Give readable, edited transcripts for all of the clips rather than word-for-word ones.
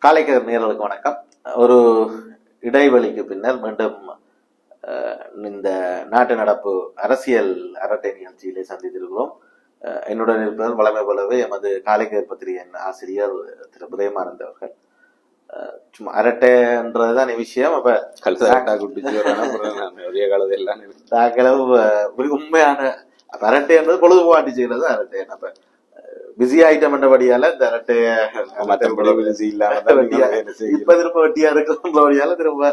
காலைக்கதிர் நேயர்களுக்கு வணக்கம். ஒரு இடைவெளிக்கு பின்னர் மீண்டும் இந்த நாட்டு நடப்பு அரசியல் அரட்டை நிகழ்ச்சியிலே சந்தித்திருக்கிறோம். என்னுடன் இருப்பவர் வளமை போலவே எமது காலைக்கதிர் பத்திரிகையின் ஆசிரியர் திரு பிரேமானந்த் அவர்கள். சும்மா அரட்டைன்றதுதான் விஷயம். அப்ப உண்மையான அரட்டைன்றது பொழுதுபாட்டு செய்யறது அரட்டை. அப்ப பிஸி ஆயிட்டம் என்றபடியால இந்த அரட்டைய இப்ப திரும்ப வெட்டியா இருக்கிறபடியால திரும்ப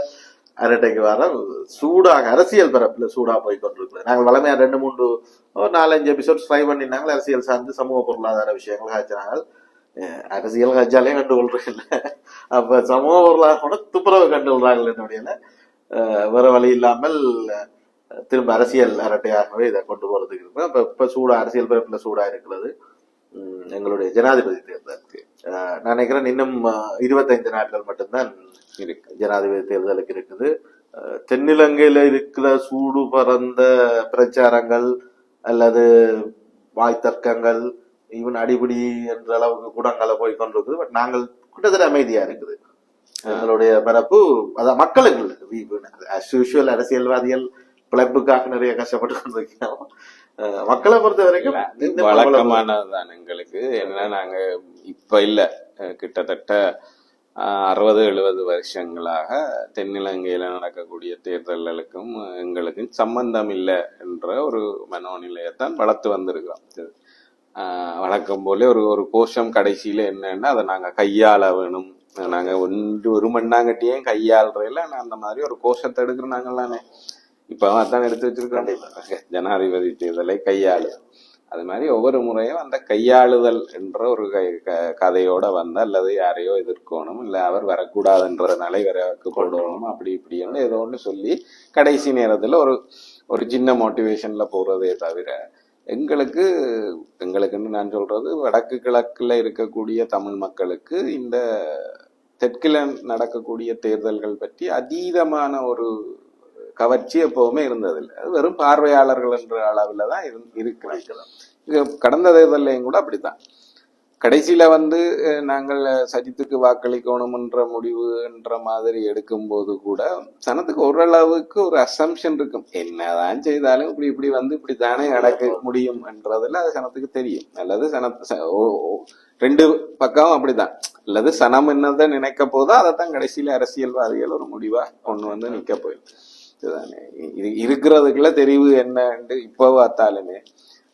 அரட்டைக்கு வர சூடாக அரசியல் பரப்புல சூடா போய் கொண்டிருக்கிறது. நாங்கள் வளமையா 2-4-5 எபிசோட் ட்ரை பண்ணினாங்க. அரசியல் சார்ந்து சமூக பொருளாதார விஷயங்கள் காய்ச்சினாங்க. அரசியல் காய்ச்சாலே கண்டுகொள்றது இல்லை. அப்ப சமூக பொருளாதார துப்புரவு கண்டுகொள்றாங்க என்னுடைய வேற வழி இல்லாமல் திரும்ப அரசியல் அரட்டையாகவே இதை கொண்டு போறதுக்கு இருக்கு. அப்ப இப்ப சூடா அரசியல் பரப்புல சூடா இருக்கிறது எங்களுடைய ஜனாதிபதி தேர்தல். நான் நினைக்கிறேன் இன்னும் 25 நாட்கள் மட்டும்தான் இருக்கு ஜனாதிபதி தேர்தலுக்கு இருக்குது. தென்னிலங்கையில இருக்கிற சூடு பறந்த பிரச்சாரங்கள் அல்லது வாய்த்தர்க்கங்கள் ஈவன் அடிபடி என்ற அளவுக்கு கூடங்களை போய் கொண்டிருக்குது. பட் நாங்கள் கிட்டத்தட்ட அமைதியா இருக்குது எங்களுடைய பரப்பு. அதான் மக்களுக்கு அரசியல்வாதிகள் பிழைப்புக்காக நிறைய கஷ்டப்பட்டு கொண்டிருக்கிறோம். மக்களை பொறுத்த வரைக்கும் வழக்கமானதுதான் எங்களுக்கு. என்ன நாங்க இப்ப இல்ல, கிட்டத்தட்ட 60-70 வருஷங்களாக தென்னிலங்கையில நடக்கக்கூடிய தேர்தல்களுக்கும் எங்களுக்கும் சம்பந்தம் இல்லை என்ற ஒரு மனோநிலையத்தான் வளர்த்து வந்திருக்கிறோம். வழக்கம் போல ஒரு கோஷம் கடைசியில என்னன்னா அதை நாங்க கையாள வேணும், நாங்க ஒரு மண்ணாங்கட்டியும் கையாளுறையில அந்த மாதிரி ஒரு கோஷத்தை எடுக்கிறோம். இப்ப அதான் எடுத்து வச்சிருக்கோம் ஜனாதிபதி தேர்தலை கையாளு. அது மாதிரி ஒவ்வொரு முறையும் அந்த கையாளுதல் என்ற ஒரு கதையோட வந்தா அல்லது யாரையோ எதிர்க்கணும், இல்ல அவர் வரக்கூடாதுன்றதுனால இவருக்கு போடணும், அப்படி இப்படின்னு ஏதோ ஒன்று சொல்லி கடைசி நேரத்துல ஒரு சின்ன மோட்டிவேஷன்ல போறதே தவிர எங்களுக்குன்னு நான் சொல்றது வடக்கு கிழக்குல இருக்கக்கூடிய தமிழ் மக்களுக்கு இந்த தெற்கில நடக்கக்கூடிய தேர்தல்கள் பற்றி அதீதமான ஒரு கவர்ச்சி எப்பவுமே இருந்ததில்லை. அது வெறும் பார்வையாளர்கள் என்ற அளவுல தான் இருக்கிறாங்க. கடந்த தேர்தலையும் கூட அப்படித்தான். கடைசியில நாங்கள் சஜித்துக்கு வாக்களிக்கணும் என்ற முடிவு என்ற மாதிரி எடுக்கும் போது கூட சனத்துக்கு ஓரளவுக்கு ஒரு அசம்ஷன் இருக்கும். என்னதான் செய்தாலும் இப்படி இப்படித்தானே நடக்க முடியும் என்றதுல அது சனத்துக்கு தெரியும். அல்லது ரெண்டு பக்கம் அப்படித்தான். அல்லது சனம் என்னதான் நினைக்க போதோ அதைத்தான் கடைசியில அரசியல்வாதிகள் ஒரு முடிவா கொண்டு நிக்க போயிடும். இது இருக்கிறதுக்குள்ள தெரிவு என்னன்னு இப்ப பார்த்தாலுமே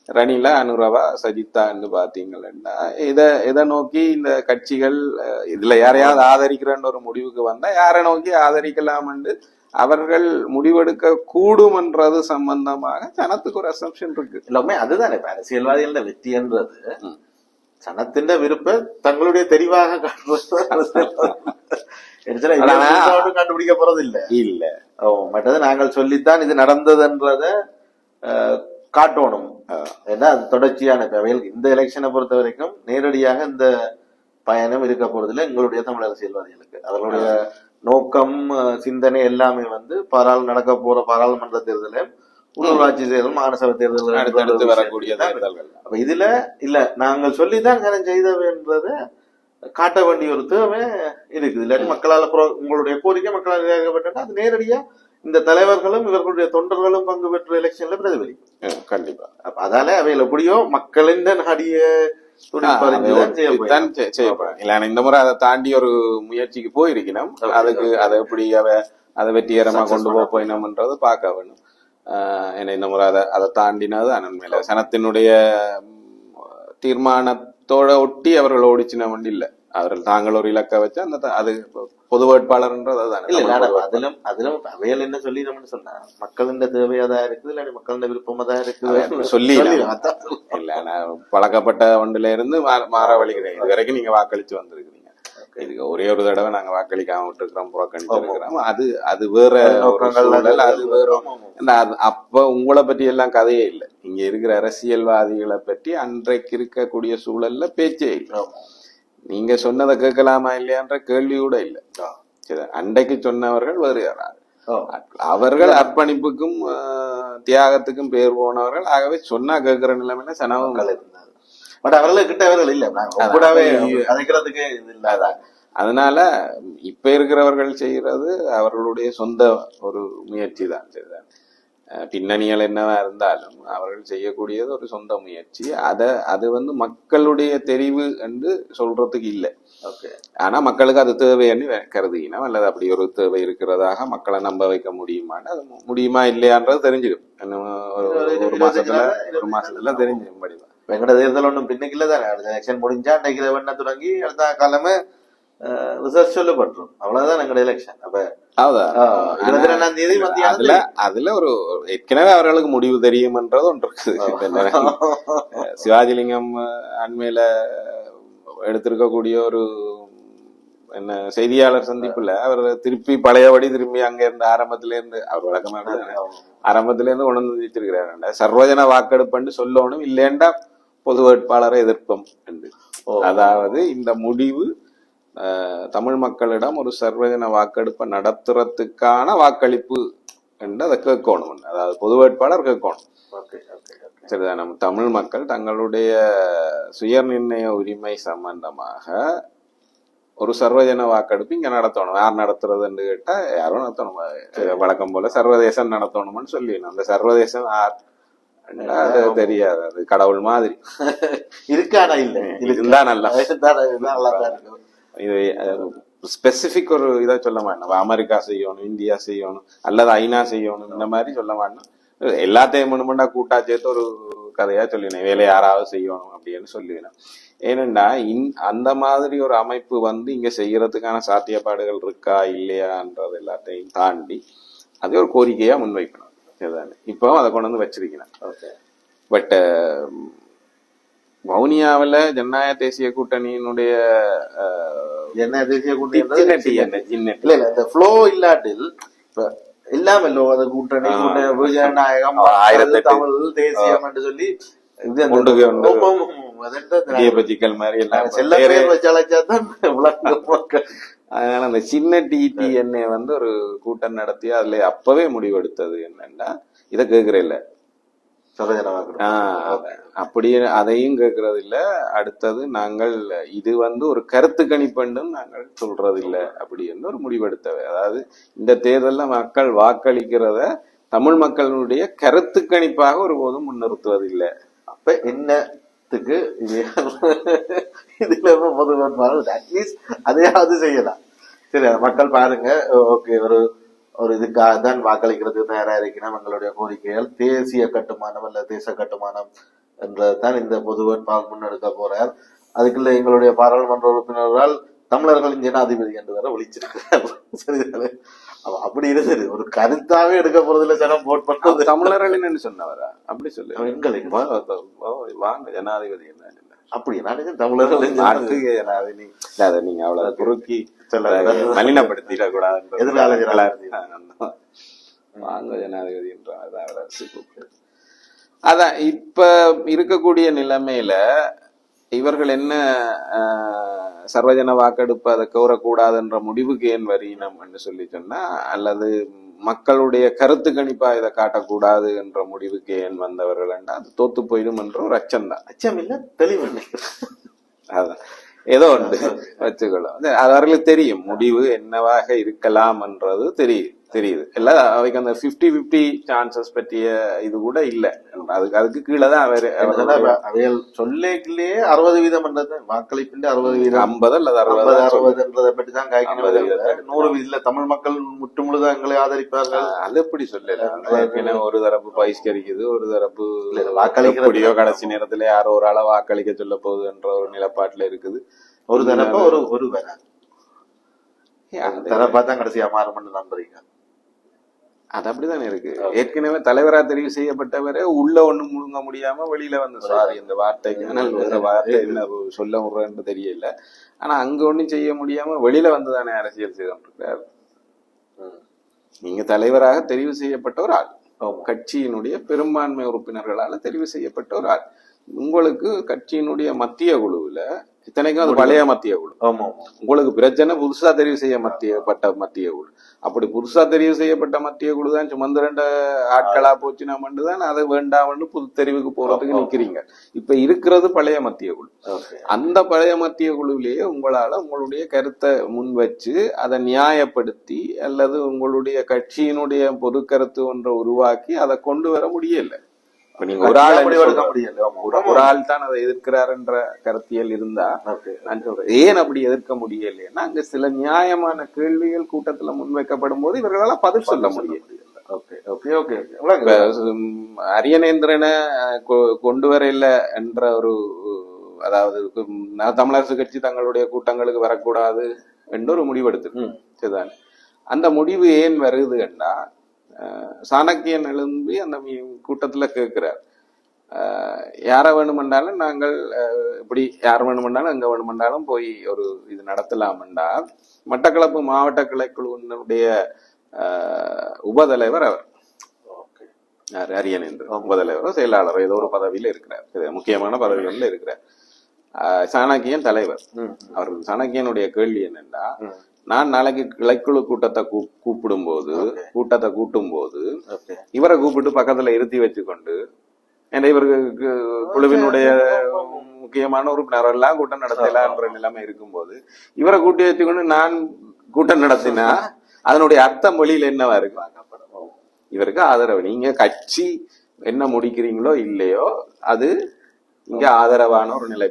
ரணிலா அனுரவா சஜித்தான்னு பாத்தீங்கன்னா இதை நோக்கி இந்த கட்சிகள் இதுல யாரையாவது ஆதரிக்கிறன்னு ஒரு முடிவுக்கு வந்தா யாரை நோக்கி ஆதரிக்கலாம்னு அவர்கள் முடிவெடுக்க கூடும்ன்றது சம்பந்தமாக சனத்துக்கு ஒரு அசம்ஷன் இருக்கு. எல்லாமே அதுதானே அரசியல்வாதிகள வெற்றின்றது சனத்தின் விருப்ப தங்களுடைய தெரிவாக கண்டுபிடிக்க போறது இல்ல. மற்றது நாங்கள் சொல்லித்தான் இது நடந்ததுன்றத காட்டணும். ஏன்னா அது தொடர்ச்சியான தேவைகள். இந்த எலெக்ஷனை பொறுத்த வரைக்கும் நேரடியாக இந்த பயணம் இருக்க போறதில்ல எங்களுடைய தமிழ் அரசியல்வாதிகளுக்கு. அவர்களுடைய நோக்கம் சிந்தனை எல்லாமே நடக்க போற பாராளுமன்ற தேர்தல, உள்ளூராட்சி தேர்தல், மாநசபை தேர்தல் வரக்கூடிய தேர்தல்கள். அப்ப இதுல இல்ல நாங்கள் சொல்லிதான் செய்தவைன்றத காட்ட வேண்டிய ஒரு தேவை இருக்குது. இல்லாட்டி மக்களால் உங்களுடைய கோரிக்கை மக்களால் நிறைவேற்றப்பட்டா அது நேரடியா இந்த தலைவர்களும் இவர்களுடைய தொண்டர்களும் பங்கு பெற்ற எலெக்ஷன்ல பிரதிபலிக்கும் கண்டிப்பா. அதால அவையில எப்படியோ மக்களின் நாடிய செய்யப்படும். இந்த முறை அதை தாண்டி ஒரு முயற்சிக்கு போயிருக்கணும். அதுக்கு அதை எப்படி அதை வெற்றிகரமா கொண்டு போயினோம்ன்றது பார்க்க வேணும். ஏன்னா இந்த முறை அதை தாண்டினது அனன்மையில சனத்தினுடைய தீர்மானத்தோட ஒட்டி அவர்கள் ஓடிச்சின வண்டி இல்ல. அவர்கள் தாங்கள் ஒரு இலக்க வச்சு அது பொது வேட்பாளர்ன்றது அதிலும் அவையல் என்ன சொல்லி நம்ம சொன்னா மக்களின் தேவையாதான் இருக்குது, இல்ல மக்களின் விருப்பமாதான் இருக்குது சொல்லி இல்ல. பழக்கப்பட்ட ஒன்றுல இருந்து மாற வழிகிறேன். இது வரைக்கும் நீங்க வாக்களிச்சு வந்திருக்கிறீங்க. இதுக்கு ஒரே ஒரு தடவை நாங்க வாக்களிக்காம விட்டுருக்கிறோம், புறக்கணிச்சிருக்கிறோம். அது வேற அது வேற. அப்ப உங்களை பற்றி எல்லாம் கதையே இல்லை. இங்க இருக்கிற அரசியல்வாதிகளை பற்றி அன்றைக்கு இருக்கக்கூடிய சூழல்ல பேச்சே இல்லை. நீங்க சொன்னதை கேட்கலாமா இல்லையான்ற கேள்வி கூட இல்லை. அன்றைக்கு சொன்னவர்கள் வேறு யாராவது, அவர்கள் அர்ப்பணிப்புக்கும் தியாகத்துக்கும் பேர் போனவர்கள். ஆகவே சொன்னா கேட்கிற நிலைமையில சனவங்கள் இருந்தார். பட் அவர்களுக்கு கிட்ட அவர்கள் இல்ல கூடவே அழைக்கிறதுக்கு இது இல்லாத. அதனால இப்ப இருக்கிறவர்கள் செய்யறது அவர்களுடைய சொந்த ஒரு முயற்சி தான். பின்னணிகள் என்னவா இருந்தாலும் அவர்கள் செய்யக்கூடியது ஒரு சொந்த முயற்சி. அது மக்களுடைய தெரிவு என்று சொல்றதுக்கு இல்லை. ஆனா மக்களுக்கு அது தேவைன்னு கருதுகினோம், அல்லது அப்படி ஒரு தேவை இருக்கிறதாக மக்களை நம்ப வைக்க முடியுமான்னு, அது முடியுமா இல்லையான்றது தெரிஞ்சிடும். ஒரு மாசத்துல தெரிஞ்சிடும் படிவா. வெங்கட தேர்தல் ஒன்றும் பின்னுக்கு இல்லை தானே. அடுத்த எலெக்ஷன் முடிஞ்சா அன்றைக்கு வெண்ண தொடங்கி அடுத்த காலமே ரிசர்ச் சொல்லப்பட்டுரும். அவ்வளவுதான் எங்களோட எலெக்ஷன். அப்ப அதுல ஒரு ஏற்கனவே அவர்களுக்கு முடிவு தெரியும்ன்றது ஒன்று இருக்குது. சிவாஜிலிங்கம் அண்மையில எடுத்திருக்கக்கூடிய ஒரு என்ன செய்தியாளர் சந்திப்புல அவர் திருப்பி பழையபடி திரும்பி அங்க இருந்து ஆரம்பத்தில இருந்து அவர் வழக்கமா ஆரம்பத்தில இருந்து உணர்ந்து வச்சிருக்கிறாரு. சர்வஜன வாக்கெடுப்புன்னு சொல்லணும், இல்லைண்டா பொது வேட்பாளரை எதிர்ப்போம் என்று. அதாவது இந்த முடிவு தமிழ் மக்களிடம் ஒரு சர்வஜன வாக்கெடுப்பை நடத்துறதுக்கான வாக்களிப்பு என்று அதை கேட்கணும். அதாவது பொது வேட்பாளர் கேட்கணும். சரிதான். நம்ம தமிழ் மக்கள் தங்களுடைய சுய நிர்ணய உரிமை சம்பந்தமாக ஒரு சர்வஜன வாக்கெடுப்பு இங்க நடத்தணும். யார் நடத்துறதுன்னு கேட்டா யாரும் நடத்தணும். வழக்கம் போல சர்வதேசம் நடத்தணும்னு சொல்லிடணும். அந்த சர்வதேசம் அது தெரியாது, அது கடவுள் மாதிரி இருக்கானா இல்ல இருந்தா நல்லா. இது ஸ்பெசிபிக் ஒரு இதா சொல்ல மாட்டோம். அமெரிக்கா செய்யணும், இந்தியா செய்யணும், அல்லது ஐநா செய்யணும், இந்த மாதிரி சொல்ல மாட்டோம். எல்லாத்தையும் மண்ணுமண்டா கூட்டா சேர்த்து ஒரு கதையா சொல்லினேன், வேலை யாராவது செய்யணும் அப்படின்னு சொல்லினேன். ஏனென்றா அந்த மாதிரி ஒரு அமைப்பு இங்க செய்யறதுக்கான சாத்தியப்பாடுகள் இருக்கா இல்லையான்றது எல்லாத்தையும் தாண்டி அது ஒரு கோரிக்கையா முன்வைக்கணும். இப்போ அதை கொண்டு வந்து வச்சிருக்கிறேன். பட் வவுனியாவில ஜனநாயக தேசிய கூட்டணியினுடைய இல்லாட்டில் எல்லாமே கூட்டணி ஜனநாயகம் தமிழ் தேசியம் என்று சொல்லி அதனால அந்த சின்ன டிடிஎன்ஏ ஒரு கூட்டம் நடத்தி அதுல அப்பவே முடிவெடுத்தது என்னன்னா, இதை கேட்கற இல்ல அப்படி அதையும் கேட்கறது இல்ல. அடுத்தது நாங்கள் இது ஒரு கருத்து கணிப்புன்னு நாங்கள் சொல்றது இல்ல அப்படின்னு ஒரு முடிவெடுத்தவை. அதாவது இந்த தேர்தல்ல மக்கள் வாக்களிக்கிறத தமிழ் மக்களுடைய கருத்து கணிப்பாக ஒருபோதும் முன்னிறுத்துவது இல்லை. அப்ப என்னத்துக்கு இதுல பொது அட்லீஸ்ட் அதையாவது செய்யலாம். சரி, மக்கள் பாருங்க, ஓகே, ஒரு இதுக்காக தான் வாக்களிக்கிறதுக்கு தயாரா இருக்கணும். எங்களுடைய கோரிக்கைகள் தேசிய கட்டுமானம் அல்ல தேச கட்டுமானம் என்றதான் இந்த பொது வேட்பாளர் முன்னெடுக்க போறார். அதுக்குள்ள எங்களுடைய பாராளுமன்ற உறுப்பினர்களால் தமிழர்களின் ஜனாதிபதி என்று வேற ஒழிச்சிருக்கிறார். சரிதானே? அப்படி இருந்தது ஒரு கருத்தாவே எடுக்க போறதுல ஜனம் போட் பண்றது தமிழர்களின் சொன்னவரா? அப்படி சொல்லு, எங்களுக்கு வாங்க ஜனாதிபதி என்ன அப்படி நான் தமிழர்களின் ஜனாதிபதி நீங்க அவ்வளவு குறுக்கி மலினப்படுத்திட கூடாது. வாங்க ஜனாதிபதி என்ற அதான் இப்ப இருக்கக்கூடிய நிலைமையில இவர்கள் என்ன சர்வஜன வாக்கெடுப்பு அதை கோரக்கூடாதுன்ற முடிவுக்கு ஏன் வரினம் என்று சொல்லி சொன்னா, அல்லது மக்களுடைய கருத்து கணிப்பா இதை காட்டக்கூடாது என்ற முடிவுக்கு ஏன் வந்தவர்கள் என்றா அது தோத்து போயிடும் என்ற ஒரு அச்சம்தான். அச்சம் இல்ல, தெளிவு. அதான் ஏதோ ஒன்று வச்சுக்கொள்ளும். அது அவர்களுக்கு தெரியும் முடிவு என்னவாக இருக்கலாம் என்றது தெரியுது. எல்லாம் அவைக்கு அந்த 50-50 சான்சஸ் பற்றிய இது கூட இல்ல. அதுக்கு கீழே தான் அவைகள் சொல்லேயே 60% வாக்களிப்பின் 60%, 50 அல்லது 60 பற்றி தான் காய்க்கணும். 100% தமிழ் மக்கள் முற்றுமுழுதாக எங்களை ஆதரிப்பார்கள். அது எப்படி சொல்லல, ஒரு தரப்பு பகிஷ்கரிக்குது, ஒரு தரப்பு வாக்களிக்கிறோ கடைசி நேரத்துல யாரோ ஒரு ஆளை வாக்களிக்க சொல்ல போகுது என்ற ஒரு நிலப்பாட்டுல இருக்குது. ஒரு தரப்ப ஒரு தரப்பா தான் கடைசியா மாறும் நம்புறீங்க. அது அப்படித்தானே இருக்கு. ஏற்கனவே தலைவரா தெரிவு செய்யப்பட்டவரே உள்ள ஒண்ணு முழுங்க முடியாம வெளியில சாரி இந்த வார்த்தைக்கு வார்த்தை என்ன சொல்ல விடுறேன்னு தெரியல. ஆனா அங்க ஒண்ணும் செய்ய முடியாம வெளியில வந்துதானே அரசியல் செய்திருக்காரு. நீங்க தலைவராக தெரிவு செய்யப்பட்ட ஒரு ஆள், கட்சியினுடைய பெரும்பான்மை உறுப்பினர்களால தெரிவு செய்யப்பட்ட ஒரு ஆள். உங்களுக்கு கட்சியினுடைய மத்திய குழுவுல இத்தனைக்கும் அது பழைய மத்திய குழு. ஆமா ஆமா. உங்களுக்கு பிரச்சனை புதுசா தெரிவு செய்யப்பட்ட மத்திய குழு. அப்படி புதுசா தெரிவு செய்யப்பட்ட மத்திய குழு தான் சுமந்திரண்ட ஆட்களா போச்சுன்னா மட்டும்தான் அதை வேண்டாம்னு புது தெரிவுக்கு போறதுக்கு நிக்கிறீங்க. இப்ப இருக்கிறது பழைய மத்திய குழு. அந்த பழைய மத்திய குழுவிலேயே உங்களால உங்களுடைய கருத்தை முன் வச்சு அதை நியாயப்படுத்தி அல்லது உங்களுடைய கட்சியினுடைய பொது கருத்து ஒன்றை உருவாக்கி அதை கொண்டு வர முடியல. இப்ப நீங்க ஒரு ஆள் தான் அதை எதிர்க்கிறார் என்ற கருத்தியல் இருந்தா நான் சொல்றேன், ஏன் அப்படி எதிர்க்க முடியலைன்னா அங்க சில நியாயமான கேள்விகள் கூட்டத்துல முன்வைக்கப்படும் போது இவர்களால பதில் சொல்ல முடியல. அரியநேந்திரனை கொண்டு வரையில என்ற ஒரு, அதாவது தமிழரசு கட்சி தங்களுடைய கூட்டங்களுக்கு வரக்கூடாது என்ற ஒரு முடிவு எடுத்துருக்கு. சரிதானே? அந்த முடிவு ஏன் வருதுன்னா, சாணக்கியன் எழும்பி அந்த கூட்டத்துல கேட்கிறார், யார வேணுமென்றாலும் நாங்கள் இப்படி யார் வேணுமென்றாலும் எங்க வேணுமென்றாலும் போய் ஒரு இது நடத்தலாம்டா. மட்டக்களப்பு மாவட்ட கிளைக்குழுவினுடைய உபதலைவர் அவர் அரியநேந்திரன், உபதலைவரோ செயலாளரோ ஏதோ ஒரு பதவியில இருக்கிறார், முக்கியமான பதவிகள்ல இருக்கிறார். சாணக்கியன் தலைவர். அவர் சாணக்கியனுடைய கேள்வி என்னன்னா, நான் நாளைக்கு கிளைக்குழு கூட்டத்தை கூட்டும் போது இவரை கூப்பிட்டு பக்கத்துல இருத்தி வச்சுக்கொண்டு, ஏன்னா இவருக்கு குழுவினுடைய முக்கியமான உறுப்பினர் எல்லாம் கூட்டம் நடத்தலான்ற நிலைமை இருக்கும்போது இவரை கூட்டி வச்சுக்கொண்டு நான் கூட்டம் நடத்தினா அதனுடைய அர்த்தம் வெளியில என்னவா இருக்கு? இவருக்கு ஆதரவு. நீங்க கட்சி என்ன முடிக்கிறீங்களோ இல்லையோ அது இங்க ஆதரவான ஒரு நிலை.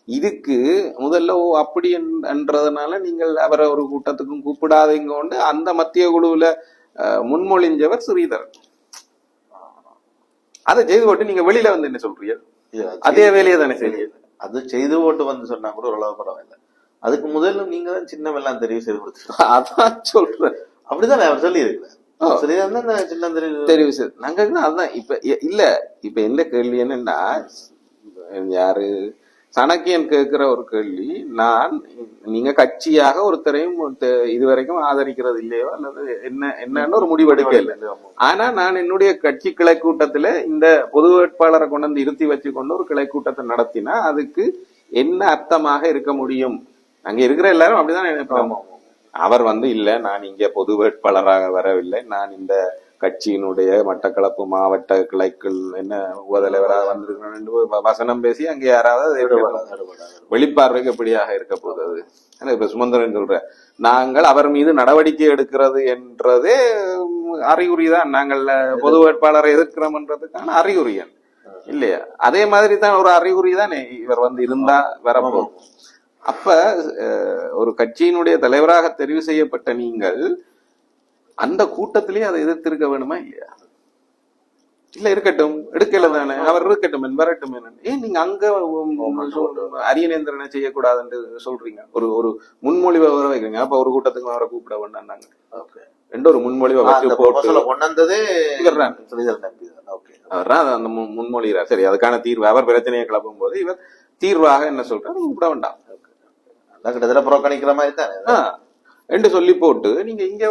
இதுக்கு முதல்ல அப்படி என்றதுனால நீங்கள் அவரை ஒரு கூட்டத்துக்கும் கூப்பிடாதீங்க கொண்டு அந்த மத்திய குழுவுல முன்மொழிஞ்சவர் ஸ்ரீதரன். அதை செய்து போட்டு நீங்க வெளியில வந்து என்ன சொல்றீங்க? அதே வேலையை தானே செய்ய. அது செய்து போட்டு வந்து சொன்னா கூட ஓரளவு பரவாயில்ல. அதுக்கு முதல்ல நீங்க தான் சின்னம் எல்லாம் தெரிவு செய்து கொடுத்து அதான் சொல்றேன். அப்படிதான் அவர் சொல்லி இருக்கிறேன். தெரிவு செய்து நாங்க அதுதான். இப்ப இல்ல, இப்ப எந்த கேள்வி என்னன்னா, யாரு சாணக்கியன் கேட்கிற ஒரு கேள்வி, நீங்க கட்சியாக ஒருத்தரையும் இதுவரைக்கும் ஆதரிக்கிறது இல்லையோ அல்லது என்னன்னு ஒரு முடிவு எடுக்க இல்லை. ஆனா நான் என்னுடைய கட்சி கிளை கூட்டத்துல இந்த பொது வேட்பாளரை கொண்டு வந்து இருத்தி வச்சு கொண்டு ஒரு கிளை கூட்டத்தை நடத்தினா அதுக்கு என்ன அர்த்தமாக இருக்க முடியும்? அங்க இருக்கிற எல்லாரும் அப்படிதான் நினைப்பாங்க. அவர் இல்ல, நான் இங்க பொது வேட்பாளராக வரவில்லை, நான் இந்த கட்சியினுடைய மட்டக்களப்பு மாவட்ட கிளைக்குள் என்ன உபதலைவராக வந்திருக்கணும் வசனம் பேசி அங்கே யாராவது வெளிப்பார்வைக்கு எப்படியாக இருக்க போகுது? இப்ப சுமந்திரன் சொல்ற, நாங்கள் அவர் மீது நடவடிக்கை எடுக்கிறது என்றதே அறிகுறிதான். நாங்கள் பொது வேட்பாளரை எதிர்க்கிறோம்ன்றதுக்கான அறிகுறியன் இல்லையா? அதே மாதிரி தான் ஒரு அறிகுறி தானே இவர் இருந்தா வரப்போம். அப்ப ஒரு கட்சியினுடைய தலைவராக தெரிவு செய்யப்பட்ட நீங்கள் அந்த கூட்டத்திலேயே அதை எதிர்த்திருக்க வேணுமா இல்லையா? இல்ல இருக்கட்டும், எடுக்கல தானே, அவர் இருக்கட்டும் வரட்டும். ஏன் நீங்க அங்க அரியநேந்திரனை செய்யக்கூடாதுன்னு சொல்றீங்க? ஒரு முன்மொழிவை வர வைக்கிறீங்க. அப்ப ஒரு கூட்டத்துக்கு அவரை கூப்பிட வேண்டாம் ரெண்டு ஒரு முன்மொழிவை வச்சு போட்டு கொண்டதே அவர்தான் அந்த முன்மொழிகிறார். சரி, அதுக்கான தீர்வு அவர் பிரச்சனையை கிளப்பும் போது இவர் தீர்வாக என்ன சொல்றாரு? கூப்பிட வேண்டாம், கிட்டத்தட்ட புறக்கணிக்கிற மாதிரி தான் என்று சொல்லி போட்டு நீங்க இங்க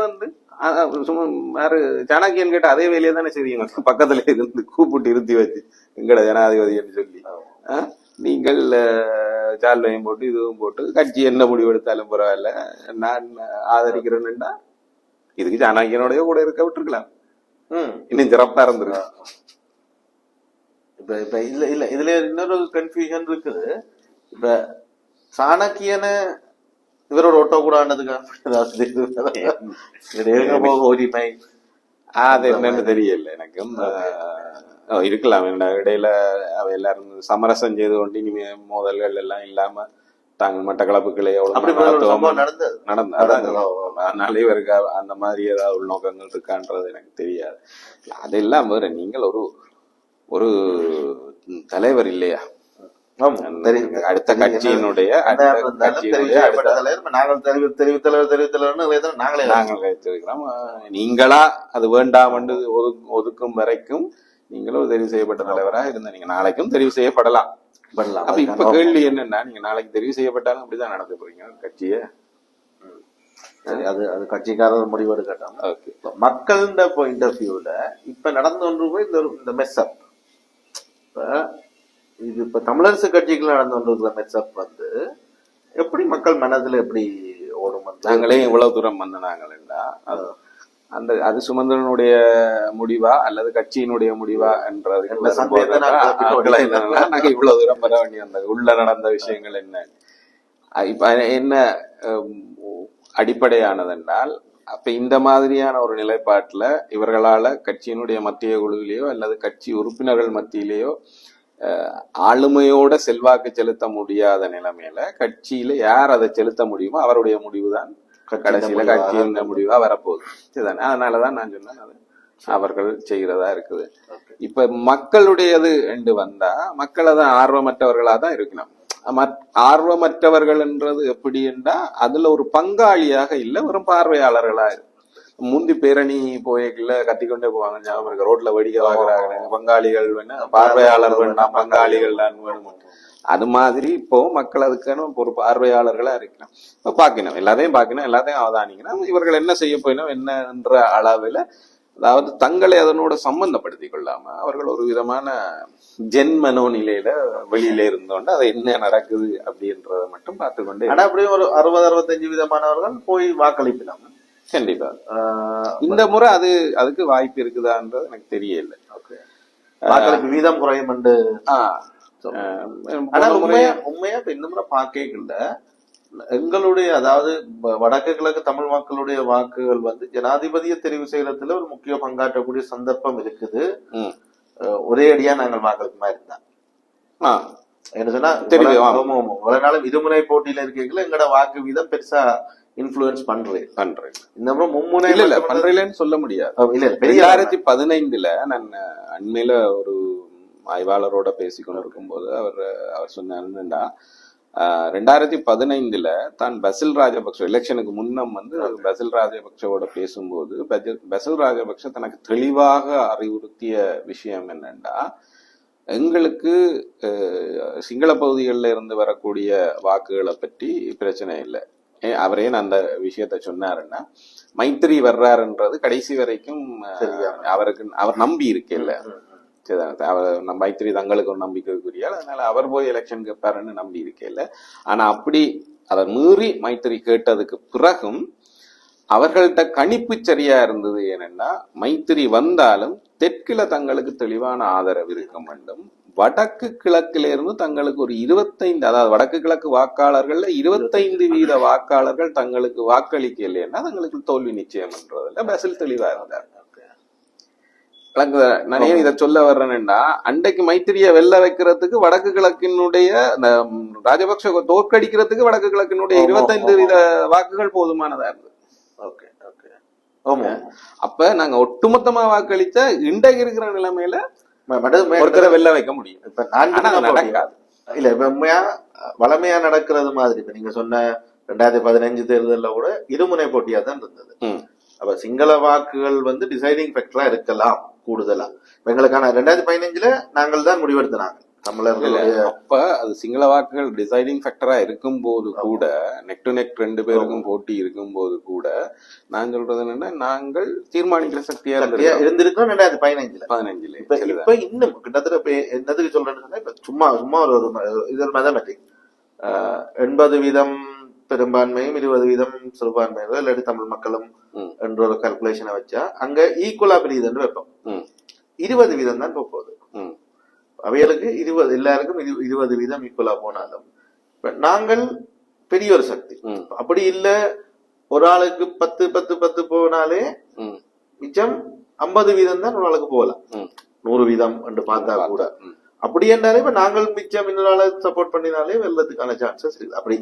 யாரு சாணக்கியன் கேட்ட அதே வேலையை தானே செய்வீங்க. பக்கத்துல இருந்து கூப்பிட்டு இருத்தி வச்சு எங்கட ஜனாதிபதி என்று சொல்லி நீங்கள் சால்வையும் போட்டு இதுவும் போட்டு கட்சி என்ன முடிவு எடுத்தாலும் பரவாயில்ல நான் ஆதரிக்கிறேன்னுடா, இதுக்கு சாணக்கியனுடைய கூட இருக்க விட்டுருக்கலாம், இன்னும் சிறப்பா இருந்திருக்கலாம். இப்ப இல்ல இதுல இன்னொரு கன்ஃபியூஷன் இருக்குது. இப்ப சாணக்கியனை இவரோட ஒட்ட கூடாதுக்காக அது என்னன்னு தெரியல எனக்கும். இருக்கலாம் இடையில அவ எல்லாரும் சமரசம் செய்து கொண்டு இனிமே மோதல்கள் எல்லாம் இல்லாம தாங்க மட்டக்களப்புகளே நடந்தது. அதனால இவருக்கு அந்த மாதிரி ஏதாவது உள்நோக்கங்கள் இருக்கான்றது எனக்கு தெரியாது. அதெல்லாம் வேற. நீங்கள் ஒரு தலைவர் இல்லையா? அடுத்த கட்சியினுடைய நீங்களா அது வேண்டாம் என்று ஒதுக்கும் வரைக்கும் நீங்களும் தெரிவு செய்யப்பட்ட தலைவராக இருந்த நீங்க நாளைக்கும் தெரிவு செய்யப்படலாம். அப்ப இப்ப கேள்வி என்னன்னா, நீங்க நாளைக்கு தெரிவு செய்யப்பட்டாலும் அப்படிதான் நடத்த போறீங்க கட்சிய. அது கட்சிக்காரர் முடிவு எடுக்கட்டும். மக்களோட பாயிண்ட் ஆஃப் வியூல இப்ப நடந்து கொண்டு போய் இந்த மெஸ் அப். இப்ப இது இப்ப தமிழரசு கட்சிக்குள்ள நடந்து கொண்டிருக்கிற மெச்சப் வந்து எப்படி மக்கள் மனதுல எப்படி ஓடும்? நாங்களே இவ்வளவு தூரம் வந்த நாங்களா அந்த அது சுமந்திரனுடைய முடிவா அல்லது கட்சியினுடைய முடிவா என்றதுக்கு நாங்க இவ்வளவு தூரம் வர வேண்டிய அந்த உள்ள நடந்த விஷயங்கள் என்ன இப்ப என்ன அடிப்படையானதென்றால் அப்ப இந்த மாதிரியான ஒரு நிலைப்பாட்டுல இவர்களால கட்சியினுடைய மத்திய குழுவிலேயோ அல்லது கட்சி உறுப்பினர்கள் மத்தியிலேயோ ஆளுமையோட செல்வாக்கு செலுத்த முடியாத நிலைமையில கட்சியில யார் அதை செலுத்த முடியுமோ அவருடைய முடிவுதான் கடைசியில கட்சியின் முடிவா வரப்போகுது. சரிதானே? அதனாலதான் நான் சொன்னேன் அது அவர்கள் செய்கிறதா இருக்குது. இப்ப மக்களுடையது என்று வந்தா மக்கள் அதான் ஆர்வமற்றவர்களா தான் இருக்கணும். ஆர்வமற்றவர்கள் என்றது எப்படி என்றா அதுல ஒரு பங்காளியாக இல்ல ஒரு பார்வையாளர்களா இருக்கு. முந்தி பேரணி போய்க்குள்ள கத்திக்கொண்டே போவாங்க, ஞாபகம் இருக்கு, ரோட்ல வெடிக்க வாங்குறாங்க, பங்காளிகள் வேணா பார்வையாளர் வேண்டாம் பங்காளிகள் தான் வேணும். அது மாதிரி இப்போ மக்கள் அதுக்கான ஒரு பார்வையாளர்களா இருக்கணும். இப்ப பாக்கணும் எல்லாத்தையும் பாக்கணும், எல்லாத்தையும் அவதானிக்கணும். இவர்கள் என்ன செய்ய போயினோம் என்னன்ற அளவுல அதாவது தங்களை அதனோட சம்பந்தப்படுத்திக் கொள்ளாம அவர்கள் ஒரு விதமான ஜென்மனோ நிலையில வெளியில இருந்தோண்டு அதை என்ன நடக்குது அப்படின்றத மட்டும் பார்த்துக்கொண்டே. ஆனா அப்படியும் ஒரு 60-65 விதமானவர்கள் போய் வாக்களிக்கலாம். கண்டிப்பா இந்த முறை அதுக்கு வாய்ப்பு இருக்குதான்றது எனக்கு தெரியல. வாக்களிப்பு வீதம் குறையும் என்று. ஆனா உண்மையா இப்ப இந்த முறை பார்க்கல எங்களுடைய அதாவது வடக்கு கிழக்கு தமிழ் மக்களுடைய வாக்குகள் வந்து ஜனாதிபதியை தெரிவு செய்யறதுல ஒரு முக்கிய பங்காற்றக்கூடிய சந்தர்ப்பம் இருக்குது. ஒரே அடியா நாங்கள் வாக்களிக்குமா இருந்தா என்ன சொன்னா இவ்வளவு நாளும் இருமுனை போட்டியில இருக்கீங்களா எங்களோட வாக்கு வீதம் பெருசா இன்ஃபுளுன்ஸ் பண்றேன் இந்த முறை மும்முனை இல்ல பண்றேன்னு சொல்ல முடியாது. 2015 நான் அண்மையில ஒரு ஆய்வாளரோட பேசிக்கொண்டிருக்கும் போது அவர் சொன்னாருன்னா 2015 தான் பசில் ராஜபக்ஷ எலெக்ஷனுக்கு முன்னம் வந்து பசில் ராஜபக்ஷவோட பேசும்போது பசில் ராஜபக்ஷ தனக்கு தெளிவாக அறிவுறுத்திய விஷயம் என்னன்னா எங்களுக்கு சிங்கள பகுதிகளில் இருந்து வரக்கூடிய வாக்குகளை பற்றி பிரச்சனை இல்லை. அவரே அந்த விஷயத்த சொன்னாருன்னா மைத்திரி வர்றாருன்றது கடைசி வரைக்கும் அவர் நம்பி இருக்கல. மைத்திரி தங்களுக்கு ஒரு நம்பிக்கைக்குரிய, அதனால அவர் போய் எலெக்ஷன் கேட்பாருன்னு நம்பி இருக்கல. ஆனா அப்படி அதை மீறி மைத்திரி கேட்டதுக்கு பிறகும் அவர்கள்ட்ட கணிப்பு சரியா இருந்தது. ஏனென்னா மைத்திரி வந்தாலும் தெற்குல தங்களுக்கு தெளிவான ஆதரவு இருக்க வேண்டும், வடக்கு கிழக்குல இருந்து தங்களுக்கு ஒரு 25 அதாவது வடக்கு கிழக்கு வாக்காளர்கள்ல 25% வாக்காளர்கள் தங்களுக்கு வாக்களிக்க இல்லைன்னா தங்களுக்கு தோல்வி நிச்சயம் என்றதுல பசில் தெளிவா இருந்தார். நான் ஏன் இதை சொல்ல வர்றேன்னா அன்றைக்கு மைத்திரிய வெல்ல வைக்கிறதுக்கு வடக்கு கிழக்கினுடைய அந்த ராஜபக்ஷ தோற்கடிக்கிறதுக்கு வடக்கு கிழக்கினுடைய 25% வாக்குகள் போதுமானதா இருந்தது. அப்ப நாங்க ஒட்டுமொத்தமா வாக்களிச்சா இன்றைக்கு இருக்கிற நிலைமையில ஒருத்தரை வெல்ல வைக்க முடியும். இப்ப நடக்காது இல்ல. இப்ப உண்மையா வளமையா நடக்கிறது மாதிரி இப்ப நீங்க சொன்ன 2015 தேர்தல்ல கூட இருமுனை போட்டியா தான் இருந்தது. அப்ப சிங்கள வாக்குகள் வந்து டிசைடிங் ஃபேக்டரா இருக்கலாம் கூடுதலா. எங்களுக்கான 2015 நாங்கள் தான் முடிவெடுத்தாங்க தமிழர்கள். அப்ப அது சிங்கள வாக்குகள் டிசைடிங் ஃபேக்டரா இருக்கும் போது கூட நெக் டு நெக் 2 பேருக்கும் போட்டி இருக்கும் போது கூட நான் சொல்றது என்னன்னா நாங்கள் தீர்மானிக்கிற சக்தியா இருந்திருக்கோம் 2015. இப்ப இன்னும் கிட்டத்தட்ட என்னதுக்கு சொல்றேன்னு சொன்னா இப்ப சும்மா ஒரு இது ஒரு மேத்தமேட்டிக் 80% பெரும்பான்மையும் 20% சிறுபான்மையினரும் இல்லாட்டி தமிழ் மக்களும் என்ற ஒரு கால்குலேஷனை வச்சா அங்க ஈக்குவலா பிரியுதுன்னு வைப்போம். 20% தான் போகுது அவைகளுக்கு 20 எல்லாருக்கும் 20% ஈக்குவலா போனாலும் நாங்கள் பெரிய ஒரு சக்தி. அப்படி இல்ல ஒரு ஆளுக்கு 10 போனாலே மிச்சம் 50% தான் ஒரு ஆளுக்கு போகலாம். 100% என்று பார்த்தா கூட அப்படி என்றாலே இப்ப நாங்கள் மிச்சம் இன்னொரு சப்போர்ட் பண்ணினாலே வெள்ளத்துக்கான சான்சஸ் இருக்கு. அப்படி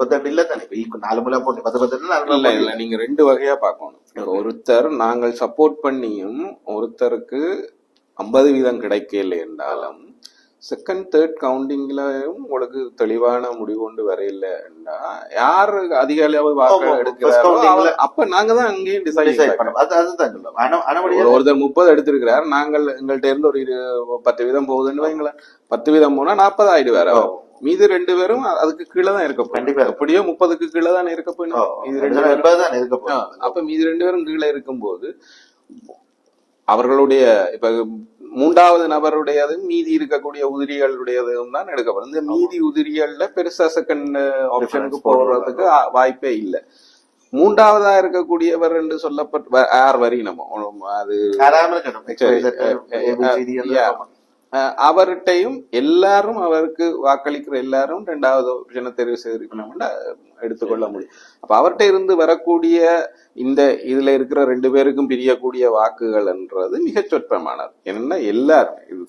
10 இல்ல தானே இப்ப 4 முறை போட்டு 10 இல்ல. நீங்க 2 வகையா பாக்கணும். ஒருத்தர் நாங்கள் சப்போர்ட் பண்ணியும் ஒருத்தருக்கு 50% கிடைக்கல என்றாலும் செகண்ட் தேர்ட் கவுண்டிங்லயும் உங்களுக்கு தெளிவான முடிவு கொண்டு வரையிலன்னா யாரு அதிக அளவு வாக்கு எடுக்கிறாரோ அப்ப நாங்க தான் அங்கேயும் டிசைட் பண்ணோம். ஒருத்தர் 30 எடுத்திருக்கிறார், நாங்கள் எங்கள்கிட்ட இருந்து ஒரு 10% போகுதுன்னு வைங்களேன், 10% போனா 40 ஆயிடுவாரு. மீது 2 பேரும் அதுக்கு கீழே தான் இருக்க போறோம். எப்படியோ 30க்கு கீழே தானே இருக்க போயிடும். இது 2 பேரும் தான் இருக்க போறோம். அப்ப மீது 2 பேரும் கீழே இருக்கும்போது அவர்களுடைய இப்ப மூன்றாவது நபருடையது மீதி இருக்கக்கூடிய உதிரிகளுடையதும் தான் எடுக்கப்படும். இந்த மீதி உதிரிகள்ல பெருசா செகண்ட் ஆப்ஷனுக்கு போறதுக்கு வாய்ப்பே இல்லை. மூன்றாவதா இருக்கக்கூடியவர் என்று சொல்லப்பட்ட யார் வரினமோ அது அவர்கிட்டையும் எல்லாரும் அவருக்கு வாக்களிக்கிற எல்லாரும் இரண்டாவது ஆப்ஷனை தெரிவு செய்திருக்கணும்னா எடுத்துக்கொள்ள முடியும். அப்ப அவர்கிட்ட இருந்து வரக்கூடிய இந்த இதுல இருக்கிற 2 பேருக்கும் பிரியக்கூடிய வாக்குகள் என்றது மிக சொற்பமானது. என்னன்னா எல்லாரும்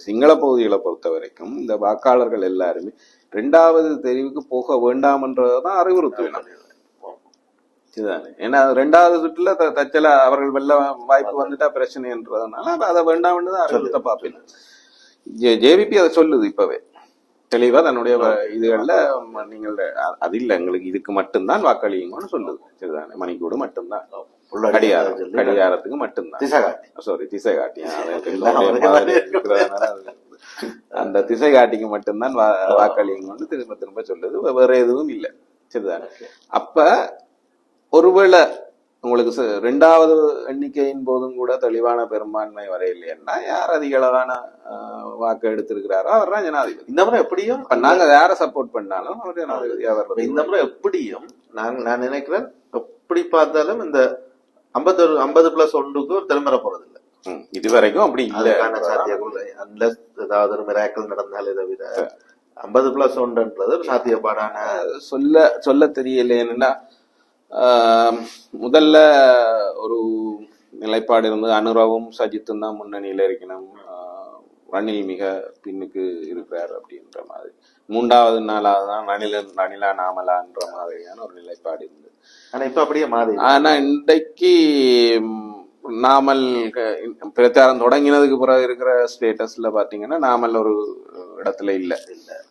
சிங்கள பகுதிகளை பொறுத்த வரைக்கும் இந்த வாக்காளர்கள் எல்லாருமே 2வது தெரிவுக்கு போக வேண்டாம் என்றதான் அறிவுறுத்துவேன். இதுதானே. ஏன்னா 2வது சுற்றுல தச்சல அவர்கள் வெல்ல வாய்ப்பு வந்துட்டா பிரச்சனைன்றதுனால அதை வேண்டாம் தான் அறிவுறுத்த பார்ப்பேன். ஜேவிபி அதை சொல்லுது இப்பவே தெளிவா தன்னுடைய இதுகள்ல நீங்கள் அது இல்ல எங்களுக்கு இதுக்கு மட்டும்தான் வாக்களியுங்கன்னு சொல்லுது. சரிதானே. மணிக்கூடு மட்டும்தான், கடிகாரத்துக்கு மட்டும்தான், திசை காட்டி அந்த திசை காட்டிக்கு மட்டும்தான் வாக்களியுங்கன்னு திரும்ப திரும்ப சொல்லுது. வேற எதுவும் இல்லை. சரிதானே. அப்ப ஒருவேளை உங்களுக்கு 2வது எண்ணிக்கையின் போதும் கூட தெளிவான பெரும்பான்மை வரையில்லைன்னா யார் அதிக அளவான வாக்கு எடுத்திருக்கிறாரோ அவர் தான் ஜனாதிபதி. இந்த முறை எப்படியும் நாங்க யார சப்போர்ட் பண்ணாலும் அவர் ஜனாதிபதியா வர்றது. இந்த முறை எப்படியும் நான் நினைக்கிறேன் எப்படி பார்த்தாலும் இந்த 50+1 திரும்ப போறது இல்லை. இதுவரைக்கும் அப்படி இல்லை. அன்லஸ் ஏதாவது ஒரு மிராக்கிள் நடந்தாலே தவிர 50+1 ஒரு சாத்தியப்பாடான சொல்ல தெரியல. என்னன்னா முதல்ல ஒரு நிலைப்பாடு இருந்தது, அனுரவும் சஜித்தும் தான் முன்னணியில இருக்கணும், ரணில் மிக பின்னுக்கு இருக்கிறார் அப்படின்ற மாதிரி. 3வது நாளாவது தான் ரணிலா நாமலான்ற மாதிரியான ஒரு நிலைப்பாடு இருந்தது. ஆனா இப்ப அப்படியே மாறி. ஆனா இன்றைக்கு நாமல் பிரச்சாரம் தொடங்கினதுக்கு பிறகு இருக்கிற ஸ்டேட்டஸ்ல பாத்தீங்கன்னா நாமல் ஒரு இடத்துல இல்ல.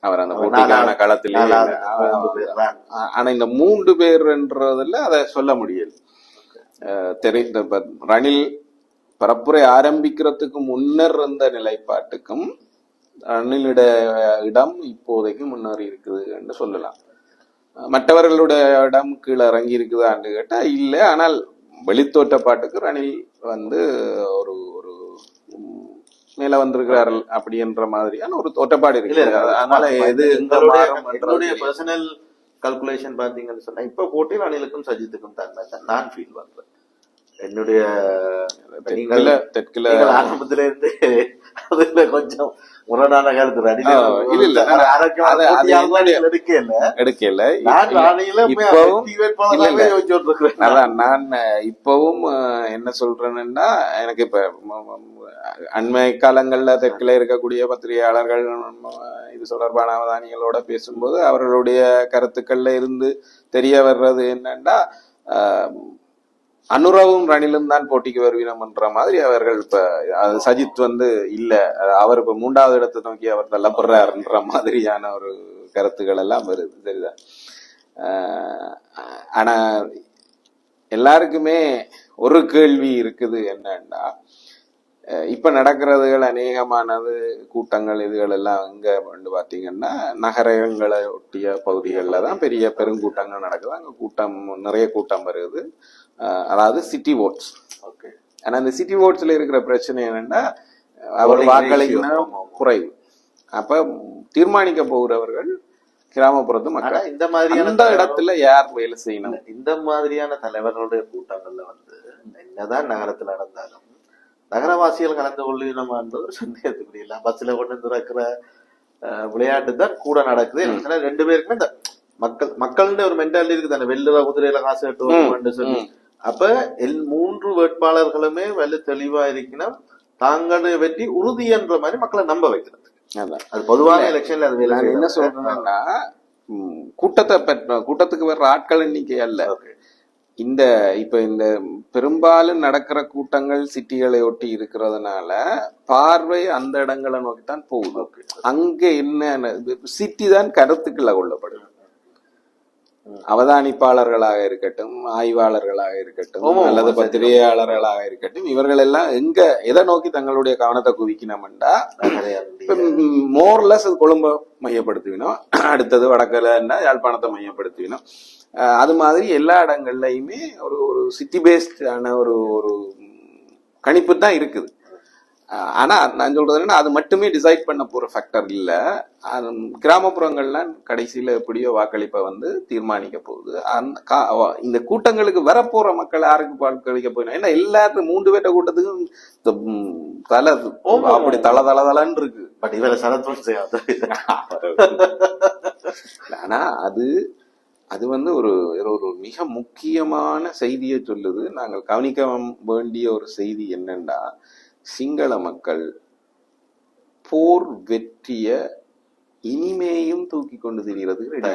அவர் அந்த போட்டிக்கான களத்திலே. ஆனா இந்த 3 பேர்ன்றதுல அதை சொல்ல முடியல. ரணில் பரப்புரை ஆரம்பிக்கிறதுக்கு முன்னர் இருந்த நிலைப்பாட்டுக்கும் ரணிலிட இடம் இப்போதைக்கு முன்னேறி இருக்குது என்று சொல்லலாம். மற்றவர்களுடைய இடம் கீழே இறங்கி இருக்குதான்னு கேட்டா இல்லை. ஆனால் வெளித்தோற்றப்பாட்டுக்கு ரணில் ஒரு ஒரு மேல வந்திருக்கிறார்கள் அப்படின்ற மாதிரியான ஒரு தோற்றப்பாடு இருக்கு. அதனால எது என்னுடைய பர்சனல் கால்குலேஷன் பாத்தீங்கன்னு சொன்னா இப்ப போட்டியில் ரணிலுக்கும் சஜித்துக்கும் தான் நான் ஃபீல் பண்றேன். என்னுடைய தெற்குல ஆரம்பத்துல இருந்து அதுல கொஞ்சம் முரணான கருத்து எடுக்கல. நான் இப்பவும் என்ன சொல்றேன்னா, எனக்கு இப்ப அண்மை காலங்கள்ல தெற்குல இருக்கக்கூடிய பத்திரிகையாளர்கள் இது தொடர்பான அவதானிகளோட பேசும்போது அவர்களுடைய கருத்துக்கள்ல இருந்து தெரிய வர்றது என்னன்னா, அனுரவும் ரணிலும் தான் போட்டிக்கு வருவீனம்ன்ற மாதிரி அவர்கள் இப்ப சஜித் இல்ல, அவர் இப்ப 3வது இடத்தை நோக்கி அவர் தள்ளப்படுறாருன்ற மாதிரியான ஒரு கருத்துக்கள் எல்லாம் வருது. சரிதான். ஆனா எல்லாருக்குமே ஒரு கேள்வி இருக்குது. என்னன்னா, இப்ப நடக்கிறதுகள் அநேகமானது கூட்டங்கள் இதுகள் எல்லாம் எங்க பாத்தீங்கன்னா நகரங்களை ஒட்டிய பகுதிகள்ல தான் பெரிய பெருங்கூட்டங்கள் நடக்குது. அங்க நிறைய கூட்டம் வருது. அதாவது சிட்டி ஓட்ஸ். ஓகே. ஆனா அந்த சிட்டி ஓட்ஸ்ல இருக்கிற பிரச்சனை என்னன்னா, அவர் வாக்களிக்கணும் குறைவு. அப்ப தீர்மானிக்க போகிறவர்கள் கிராமப்புறத்து மக்கள். இந்த மாதிரியான இடத்துல யார் வேலை செய்யணும்? இந்த மாதிரியான தலைவர்களுடைய கூட்டங்கள்ல என்னதான் நகரத்துல நடந்தாலும் நகரவாசிகள் கலந்து கொள்ளணும் என்பது ஒரு சந்தேகத்துக்குரிய இல்லை. பஸ்ல கொண்டு திறக்கிற விளையாட்டு தான் கூட நடக்குது. 2 பேருக்குமே இந்த மக்களுடைய ஒரு மென்டாலிட்டி இருக்கு தானே, வெள்ளுவா குதிரையில காசு கட்டுவோம் சொல்லி. அப்ப 3 வேட்பாளர்களுமே வெள்ள தெளிவா இருக்கணும், தாங்களுடைய வெற்றி உறுதி என்ற மாதிரி மக்களை நம்ப வைக்கிறது. அது பொதுவான எலெக்ஷன்ல அது என்ன சொல்றேன்னா, கூட்டத்துக்கு வர்ற ஆட்கள் எண்ணிக்கை அல்ல. இப்ப இந்த பெரும்பாலும் நடக்கிற கூட்டங்கள் சிட்டிகளை ஒட்டி இருக்கிறதுனால பார்வை அந்த இடங்களை நோக்கித்தான் போகுது. அங்க என்ன சிட்டி தான் கருத்துக்களை கொள்ளப்படுது. அவதானிப்பாளர்களாக இருக்கட்டும், ஆய்வாளர்களாக இருக்கட்டும், அல்லது பத்திரிகையாளர்களாக இருக்கட்டும், இவர்கள் எல்லாம் எதை நோக்கி தங்களுடைய கவனத்தை குவிக்கணும்டா, மோர்லெஸ் கொழும்பை மையப்படுத்துவினோம், அடுத்தது வடக்குல யாழ்ப்பாணத்தை மையப்படுத்துவினோம். அது மாதிரி எல்லா இடங்கள்லயுமே ஒரு சிட்டி பேஸ்டான ஒரு கணிப்பு தான் இருக்குது. ஆனா நான் சொல்றது என்ன, அது மட்டுமே டிசைட் பண்ண போற ஃபேக்டர் இல்ல. கிராமப்புறங்கள்ல கடைசியில எப்படியோ வாக்களிப்பை வந்து தீர்மானிக்க போகுது. இந்த கூட்டங்களுக்கு வரப்போற மக்கள் யாருக்கு வாக்களிக்க போயினா, ஏன்னா எல்லாரும் 3 பேர்ட்ட கூட்டத்துக்கும் தலை அப்படி தளன்னு இருக்கு. பட் இவரை சரத்வன் செய்யாது. ஆனா அது வந்து ஒரு மிக முக்கியமான செய்தியை சொல்லுது. நாங்கள் கவனிக்க வேண்டிய ஒரு செய்தி என்னன்னா, சிங்கள மக்கள் போர் வெற்றிய இனிமேயும் தூக்கி கொண்டு திரிகிறது இல்லை.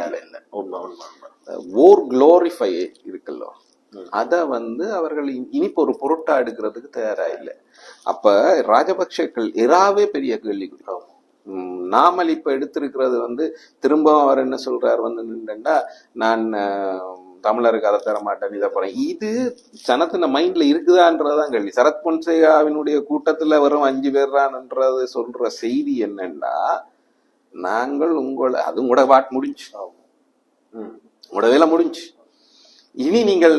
ஓர் குளோரிஃபை இருக்குல்லோ, அத வந்து அவர்கள் இனிப்பு ஒரு பொருட்டா எடுக்கிறதுக்கு தயாரா இல்லை. அப்ப ராஜபக்ஷக்கள் எறாவே பெரிய கேள்வி. நாமல் இப்ப எடுத்திருக்கிறது வந்து திரும்ப அவர் என்ன சொல்றாரு வந்து நின்றுண்டா, நான் தமிழருக்கு அதை தர மாட்டேன், இதை போறேன். இது சனத்தின மைண்ட்ல இருக்குதான்றதுதான் கேள்வி. சரத் பொன்சேகாவினுடைய கூட்டத்துல வெறும் 5 பேர் தான்ன்றது சொல்ற செய்தி என்னன்னா, நாங்கள் உங்களை அது உங்களோட வாட் முடிஞ்சு, உங்களோட வேலை முடிஞ்சு, இனி நீங்கள்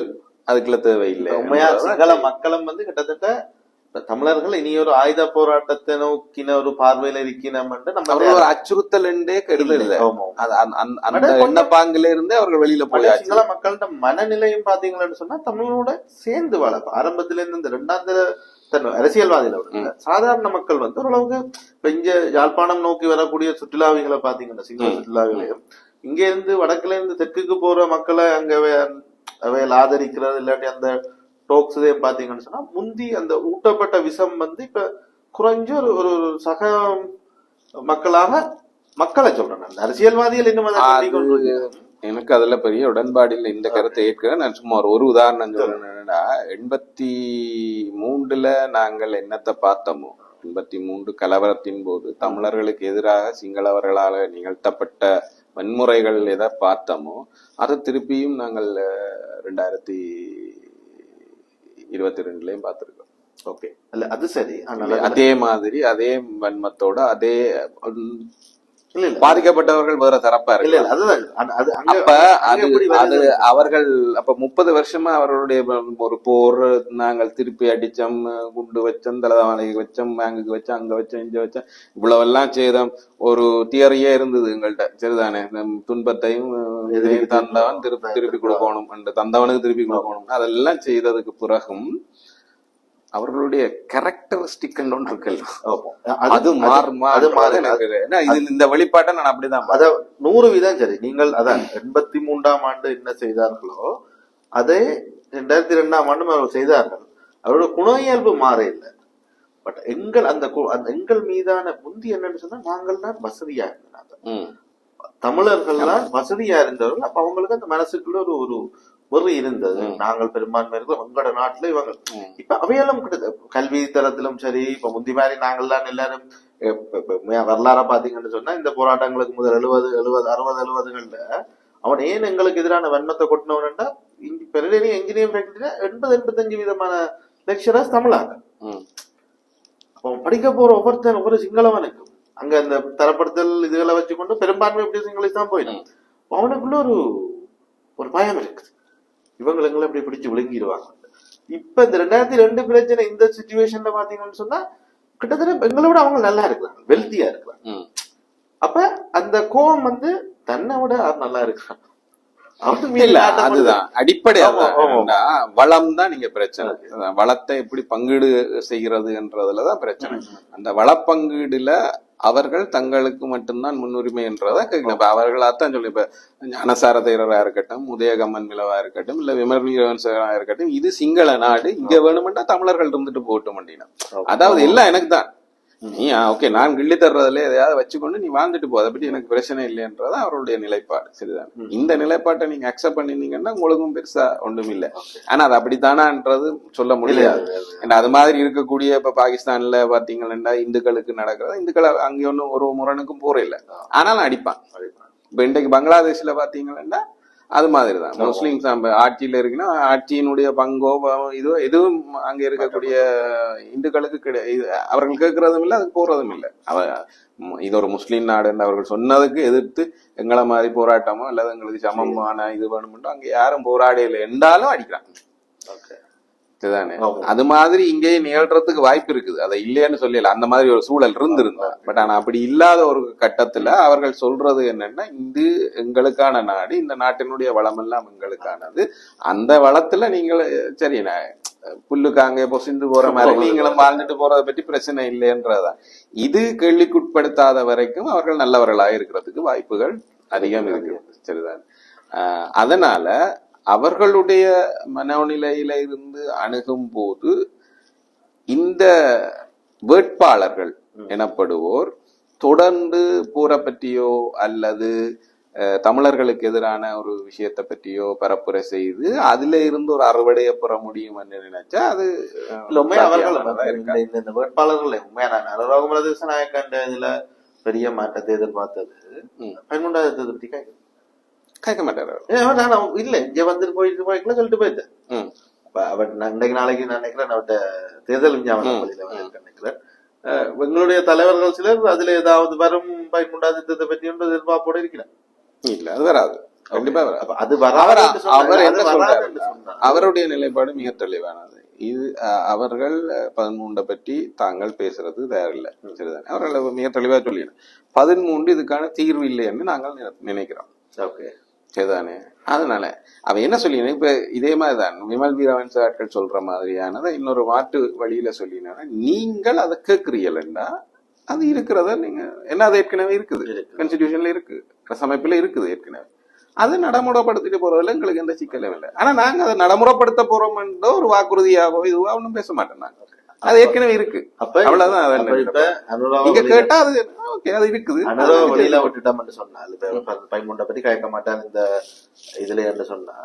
அதுக்குள்ள தேவையில்லை. உண்மையா சகல மக்களும் வந்து கிட்டத்தட்ட தமிழர்கள் இனி ஒரு ஆயுத போராட்டத்தை நோக்கின ஒரு பார்வையில இருக்கணும் ஒரு அச்சுறுத்தல் கெடுதல் இல்லை. அந்த எண்ணப்பாங்கில இருந்து அவர்கள் வெளியில போய் சிங்கள மக்கள்கிட்ட மனநிலையும் பாத்தீங்கன்னு சொன்னா தமிழோட சேர்ந்து வாழ ஆரம்பத்துல இருந்து இந்த 2ஆம் அரசியல்வாதிகளோட சாதாரண மக்கள் வந்து ஓரளவுக்கு இப்ப இங்க யாழ்ப்பாணம் நோக்கி வரக்கூடிய சுற்றுலாவிகளை பாத்தீங்கன்னா, சிங்கள சுற்றுலாவிகளையும் இங்க இருந்து வடக்குல இருந்து தெற்குக்கு போற மக்களை அங்க அவையில் ஆதரிக்கிறது இல்லாட்டி அந்த டோக்ஸ் பாத்தீங்கன்னு சொன்னா, முந்தி அந்த ஊட்டப்பட்ட விஷம் வந்து இப்ப குறைஞ்சு ஒரு சக மக்களாக மக்களை சொல்றேன். அந்த அரசியல்வாதிகள் இன்னும் எனக்கு அதுல பெரிய உடன்பாடு இல்லை. இந்த கருத்தை ஏற்கிறேன். நான் சும்மா ஒரு உதாரணம் சொல்றேன். என்னன்னா, 83 நாங்கள் என்னத்தை பார்த்தோமோ, 83 கலவரத்தின் போது தமிழர்களுக்கு எதிராக சிங்களவர்களால் நிகழ்த்தப்பட்ட வன்முறைகள் எதை பார்த்தோமோ அதை திருப்பியும் நாங்கள் 2022 பார்த்திருக்கோம். ஓகே, இல்ல அது சரி. அதே மாதிரி அதே வன்மத்தோட அதே பாதிக்கப்பட்டவர்கள் வேற தரப்பா இருக்கு. அப்ப அது அவர்கள் அப்ப 30 வருஷமா அவர்களுடைய ஒரு போர், நாங்கள் திருப்பி அடிச்சோம், குண்டு வச்சோம், தலைவானைக்கு வச்சோம், பேங்குக்கு வச்சோம், அங்க வச்சோம், இங்க வச்சோம், இவ்வளவு எல்லாம் செய்தோம். ஒரு தியரியே இருந்தது எங்கள்கிட்ட, சரிதானே, துன்பத்தையும் தந்தவன் திருப்பி கொடுக்கணும், தந்தவனுக்கு திருப்பி கொடுக்கணும். அதெல்லாம் செய்ததுக்கு பிறகும் அவர்களுடைய கேரக்டரிஸ்டிக் ஒன்று இருக்குல்ல, அது மாறுமா? இந்த வெளிப்பாட்டை நான் அப்படிதான் 100% சரி. நீங்கள் அதான் 83ஆம் ஆண்டு என்ன செய்தார்களோ அதே 2002ஆம் ஆண்டும் அவர்கள் செய்தார்கள். அவருடைய குண இயல்பு மாற இல்லை. பட் எங்கள் மீதான முந்தி என்னன்னு சொன்னா, நாங்கள் தான் வசதியா இருந்தாங்க, தமிழர்கள் தான் வசதியா இருந்தவர்கள். அப்ப அவங்களுக்கு அந்த மனசுக்குள்ள ஒரு வெறி இருந்தது. நாங்கள் பெரும்பான்மை இருக்கிறோம் உங்களோட நாட்டுல, இவங்க இப்ப அவையெல்லாம் கல்வி தரத்திலும் சரி. இப்ப முந்தி மாதிரி நாங்கள் தான் எல்லாரும் வரலாற பாத்தீங்கன்னு சொன்னா, இந்த போராட்டங்களுக்கு முதல் 60-70-60-70கள்ல அவன் ஏன் எங்களுக்கு எதிரான வன்மத்தை கொட்டினவன்டா, என்ஜினியரிங் ஃபேக்டரியில 80-85% லெக்சரர்ஸ் தமிழாங்க. அப்ப படிக்க போற ஒவ்வொரு சிங்களவனுக்கும் அங்க அந்த தரப்படுத்தல் இதுகளை வச்சுக்கொண்டு பெரும்பான்மை எப்படி சிங்களம் தான் போயிடும். அவனுக்குள்ள ஒரு பயம் இருக்குது, இவங்களை எப்படி பிடிச்சு விழுங்கிடுவாங்க. இப்ப இந்த 2002 பிரச்சனை இந்த சிச்சுவேஷன்ல பாத்தீங்கன்னு சொன்னா, கிட்டத்தட்ட எங்களை விட அவங்க நல்லா இருக்கிறாங்க, வெல்த்தியா இருக்கிறாங்க. அப்ப அந்த கோவம் வந்து தன்னை விட நல்லா இருக்கிறாங்க. அதுதான் அடிப்படை. வளம் தான் நீங்க பிரச்சனை. வளத்தை எப்படி பங்கீடு செய்கிறதுன்றதுலதான் பிரச்சனை. அந்த வளப்பங்கீடுல அவர்கள் தங்களுக்கு மட்டும்தான் முன்னுரிமை என்றதை கேட்கணும். அவர்களாத்தான் சொல்லி, இப்ப ஞானசார தேரரா இருக்கட்டும், உதயகம்மன் விளவா இருக்கட்டும், இல்ல விமர்சகரா இருக்கட்டும், இது சிங்கள நாடு, இங்க வேணுமெண்டா தமிழர்கள் இருந்துட்டு போகட்டும் அப்படின்னா, அதாவது எல்லாம் எனக்கு தான், நீ ஓகே நான் கிள்ளி தர்றதுல எதையாவது வச்சுக்கொண்டு நீ வாழ்ந்துட்டு போ, அதை பத்தி எனக்கு பிரச்சனை இல்லைன்றத அவருடைய நிலைப்பாடு. சரிதான். இந்த நிலைப்பாட்டை நீங்க அக்செப்ட் பண்ணிருந்தீங்கன்னா உங்களுக்கும் பெருசா ஒன்றும் இல்லை. ஆனா அது அப்படித்தானான்றது சொல்ல முடியாது. அது மாதிரி இருக்கக்கூடிய இப்ப பாகிஸ்தான்ல பாத்தீங்கன்னா இந்துக்களுக்கு நடக்கிறது, இந்துக்கள் அங்கே ஒன்னும் ஒரு முரணுக்கும் போற இல்லை, ஆனாலும் அடிப்பான். இப்ப இன்றைக்கு பங்களாதேஷ்ல பாத்தீங்கன்னா அது மாதிரிதான். முஸ்லிம்ஸ் ஆட்சியில இருக்குன்னா ஆட்சியினுடைய பங்கோ இதோ எதுவும் அங்க இருக்கக்கூடிய இந்துக்களுக்கு கிடையாது. அவர்கள் கேட்கறதும் இல்லை, அதுக்கு போறதும் இல்லை. இது ஒரு முஸ்லீம் நாடு என்று அவர்கள் சொன்னதுக்கு எதிர்த்து எங்களை மாதிரி போராட்டமோ அல்லது எங்களுக்கு சமமான இது வேணும்னு அங்க யாரும் போராடையில என்றாலும் அடிக்கிறாங்க. இதுதானே ஆமா. அது மாதிரி இங்கேயே நிகழ்றதுக்கு வாய்ப்பு இருக்குது. அதை இல்லைன்னு சொல்லல, அந்த மாதிரி ஒரு சூழல் இருந்திருந்தா. பட் ஆனா அப்படி இல்லாத ஒரு கட்டத்துல அவர்கள் சொல்றது என்னன்னா, இது எங்களுக்கான நாடு, இந்த நாட்டினுடைய வளம் எல்லாம் எங்களுக்கானது, அந்த வளத்துல நீங்கள் சரி புல்லுக்கு அங்கே பொசிந்து போற மாதிரி நீங்களும் வாழ்ந்துட்டு போறதை பற்றி பிரச்சனை இல்லைன்றதுதான். இது கேள்விக்குட்படுத்தாத வரைக்கும் அவர்கள் நல்லவர்களாக இருக்கிறதுக்கு வாய்ப்புகள் அதிகம் இருக்கு. சரிதான். அதனால அவர்களுடைய மனநிலையில இருந்து அணுகும் போது இந்த வேட்பாளர்கள் எனப்படுவோர் தொடர்ந்து போரை பற்றியோ அல்லது தமிழர்களுக்கு எதிரான ஒரு விஷயத்தை பற்றியோ பரப்புரை செய்து அதுல இருந்து ஒரு அறுவடையை பெற முடியும் என்று நினைச்சா அது இந்த வேட்பாளர்கள் உண்மையான அனுராகுமர திசாநாயக்கன் இதுல பெரிய மாற்றத்தை எதிர்பார்த்தது. 11வது பத்தி கேட்க மாட்டாரு இல்ல, இங்க வந்துட்டு போயிட்டு போய்க்கல சொல்லிட்டு போயிட்டேன். அவர் இன்றைக்கு நாளைக்கு நான் நினைக்கிறேன் அவர்கிட்ட தேர்தல் விஞ்ஞாபனம் நினைக்கிறேன். எங்களுடைய தலைவர்கள் சிலர் அதுல ஏதாவது வரும் 11வது திட்டத்தை பற்றி ஒன்று எதிர்பார்ப்போடு இருக்கிறேன். இல்ல அது வராது, கண்டிப்பா வராது. அது வராது. அவர் என்ன சொல்றாரு, அவருடைய நிலைப்பாடு மிக தெளிவானது. இது அவர்கள் 13 பற்றி தாங்கள் பேசுறது தயாரில்லை. சரிதான், அவர்கள் மிக தெளிவா சொல்லிடுறேன். 13 இதுக்கான தீர்வு இல்லை என்று நாங்கள் நினைக்கிறோம். ஓகே, சரிதானே. அதனால அவன் என்ன சொல்லினா, இப்ப இதே மாதிரிதான் விமல் வீரவன்ச ஆட்கள் சொல்ற மாதிரியானதை இன்னொரு மாற்று வழியில சொல்லினா, நீங்கள் அதை கேட்கிறீங்களா, அது இருக்கிறத நீங்க என்ன, அது ஏற்கனவே இருக்குது, கான்ஸ்டிடியூஷன்ல இருக்கு, அரசமைப்புல இருக்குது ஏற்கனவே. அது நடைமுறைப்படுத்திட்டு போறதுல எங்களுக்கு எந்த சிக்கலும் இல்லை. ஆனா நாங்க அதை நடைமுறைப்படுத்த போறோம் ஒரு வாக்குறுதியாகவோ இதுவோ ஒன்றும் பேச மாட்டோம். நாங்க அது ஏற்கனவே இருக்கு, அவ்வளவுதான். நீங்க கேட்டா அது ஓகே, அது இருக்குது. அனுராக வழியில விட்டுட்டோம்னு சொன்னால் இப்ப 13 பத்தி கேட்க மாட்டான் இந்த இதுல என்று சொன்னா,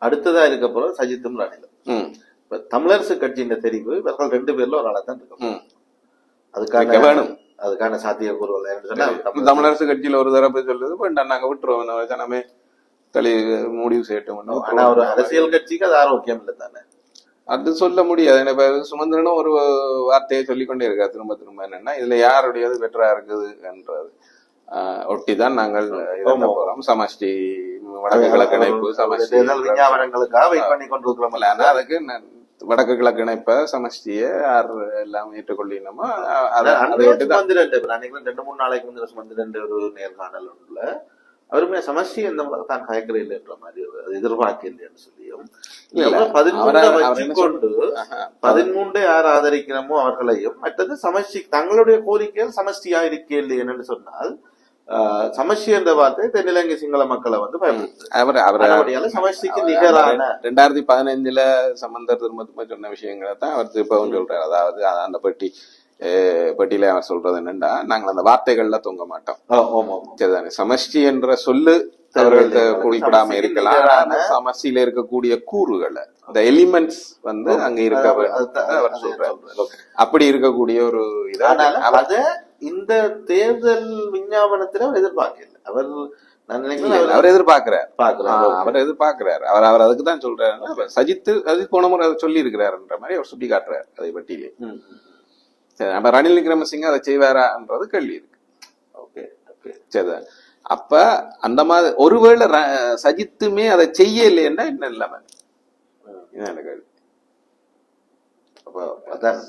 அடுத்ததா இருக்க போற சஜித்தும் ரணிலும். இப்ப தமிழரசு கட்சியின் தெரிவு இவர்கள் 2 பேர்ல ஒரு ஆளா தான் இருக்கும். அதுக்காக வேணும், அதுக்கான சாத்தியக்கூறுகள். தமிழரசு கட்சியில ஒரு தரப்பு சொல்லுது, நாங்க விட்டுருவோம், ஜனமே முடிவு செய்யட்டும். ஆனா ஒரு அரசியல் கட்சிக்கு அது ஆரோக்கியம் இல்லை தானே, அது சொல்ல முடியாது. சுமந்திரனும் ஒரு வார்த்தையை சொல்லிக்கொண்டே இருக்காரு திரும்ப திரும்ப, என்னன்னா இதுல யாருடையது பெட்டரா இருக்குது என்றது ஒட்டிதான் நாங்கள் போறோம். சமஷ்டி வடக்கு கிழக்கு இணைப்பு, சமஷ்டி விஞ்ஞாபனங்களுக்காக வெயிட் பண்ணி கொண்டிருக்கிறோம். ஆனா அதுக்கு வடக்கு கிழக்கு இணைப்ப சமஷ்டிய யார் எல்லாம் ஏற்றுக்கொள்ளணுமோ அதை ஒட்டிதான். 2-3 நாளைக்கு முந்தைய சுமந்திரன் ஒரு நேர்காணல் உள்ள அவருமே சமஷ்டி எந்த தான் கயக்கிற இல்லைன்ற மாதிரி எதிர்பார்க்க இல்லைன்னு சொல்லியும் 13 யார் ஆதரிக்கிறோமோ அவர்களையும், மற்றது சமஷ்டி தங்களுடைய கோரிக்கைகள் சமஷ்டியா இருக்கே இல்லை என்று சொன்னால், சமஷ்டி என்ற வார்த்தை தென்னிலங்கை சிங்கள மக்களை வந்து பயன்படுத்தும். சமஷ்டிக்கு நிகரான 2015 சம்பந்தர் திரும்ப சொன்ன விஷயங்களை தான் அவர் திருப்பவும் சொல்றாரு. அதாவது அந்த பட்டியல அவர் சொல்றது என்னன்னா, நாங்கள் அந்த வார்த்தைகள்ல தொங்க மாட்டோம். சரிதானே, சமஷ்டி என்ற சொல்லு அவர்களுக்கு குறிப்பிடாம இருக்கலாம். சமஷ்டியில இருக்கக்கூடிய கூறுகளை, இந்த எலிமெண்ட்ஸ் வந்து அங்க இருக்க அவர் சொல்றாரு. அப்படி இருக்கக்கூடிய ஒரு இதை இந்த தேர்தல் விஞ்ஞாபனத்துல அவர் எதிர்பார்க்கல. அவர் எதிர்பார்க்கிறார். அவர் அதுக்குதான் சொல்றாரு. சஜித் போன முறை சொல்லி இருக்கிறாருன்ற மாதிரி அவர் சுட்டி காட்டுறாரு அதை பட்டியலே. நம்ம ரணில் விக்ரமசிங்க அதை செய்வாரான்றது கேள்வி இருக்கு. சரிதான். அப்ப அந்த மாதிரி ஒருவேளை சஜித்துமே அதை செய்யலைன்னா என்ன இல்லாம கேள்வி.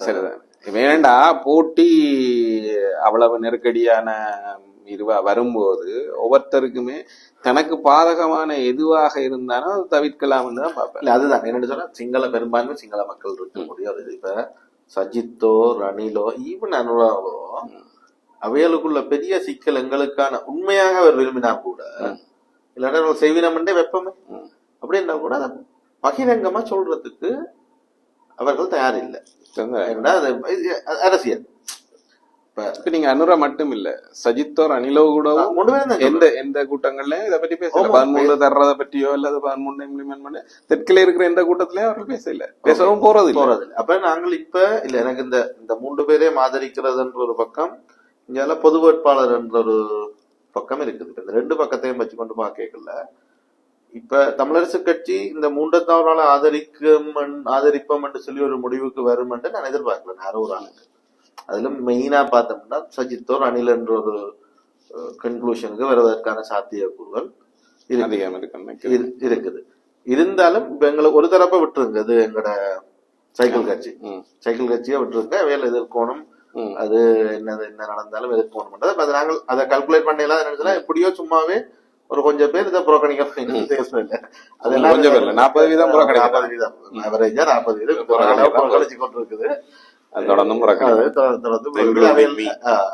சரிதான், வேண்டா போட்டி அவ்வளவு நெருக்கடியான வரும்போது ஒவ்வொருத்தருக்குமே தனக்கு பாதகமான எதுவாக இருந்தாலும் அது தவிர்க்கலாம்னு தான் பார்ப்பேன். அதுதான் என்னன்னு சொன்னா, சிங்கள பெரும்பான்மை சிங்கள மக்கள் இருக்கக்கூடிய ஒரு இது. இப்ப சஜித்தோ ரணிலோ ஈவன் அனுராவோ அவைகளுக்குள்ள பெரிய சிக்கல் எங்களுக்கான உண்மையாக அவர் விரும்பினா கூட, இல்லாட்டா செய்வினம்ன்றே வெப்பமே அப்படின்னா கூட அதை பகிரங்கமா சொல்றதுக்கு அவர்கள் தயார் இல்லை. அரசியல் இப்ப நீங்க அனுரா மட்டும் இல்ல, சஜித்தோ ரணிலோ கூட எந்த கூட்டங்கள்லயும் இதை பத்தி பேசல. 13 தர்றதை பற்றியோ அல்லது 13 இம்ப்ளிமெண்ட் பண்ண தெற்கில இருக்கிற எந்த கூட்டத்திலயும் அவர்கள் பேசல, பேசவும் போறது. அப்ப நாங்கள் இப்ப இல்ல, எனக்கு இந்த 3 பேரையும் ஆதரிக்கிறதுன்ற ஒரு பக்கம், இங்க பொது வேட்பாளர் என்ற ஒரு பக்கம் இருக்குது. இந்த 2 பக்கத்தையும் வச்சுக்கொண்டு பார்க்கல. இப்ப தமிழரசு கட்சி இந்த 3வது ஆதரிப்போம் என்று சொல்லி ஒரு முடிவுக்கு வரும் என்று நான் எதிர்பார்க்கிறேன் யாரோ ஒரு ஆளுக்கு. அதுல மெயினா பார்த்தோம்னா சஜித்தோ ரணில் என்ற ஒரு கன்க்ளூஷனுக்கு வருவதற்கான சாத்தியக்கூறுகள் இருக்குது. இருந்தாலும் இப்ப எங்களுக்கு ஒரு தரப்ப விட்டுருங்க, இது எங்களோட சைக்கிள் கட்சியை விட்டுருங்க, வேலை எதிர்க்கணும், அது என்ன நடந்தாலும் எதிர்க்கணும். அது நாங்கள் அதை கால்குலேட் பண்ணலாம் நினைச்சா எப்படியோ சும்மாவே ஒரு கொஞ்சம் பேர் இதை புறக்கணிக்க அதெல்லாம் 40% அவரேஜா 40% புறக்கணிச்சு கொண்டிருக்குது.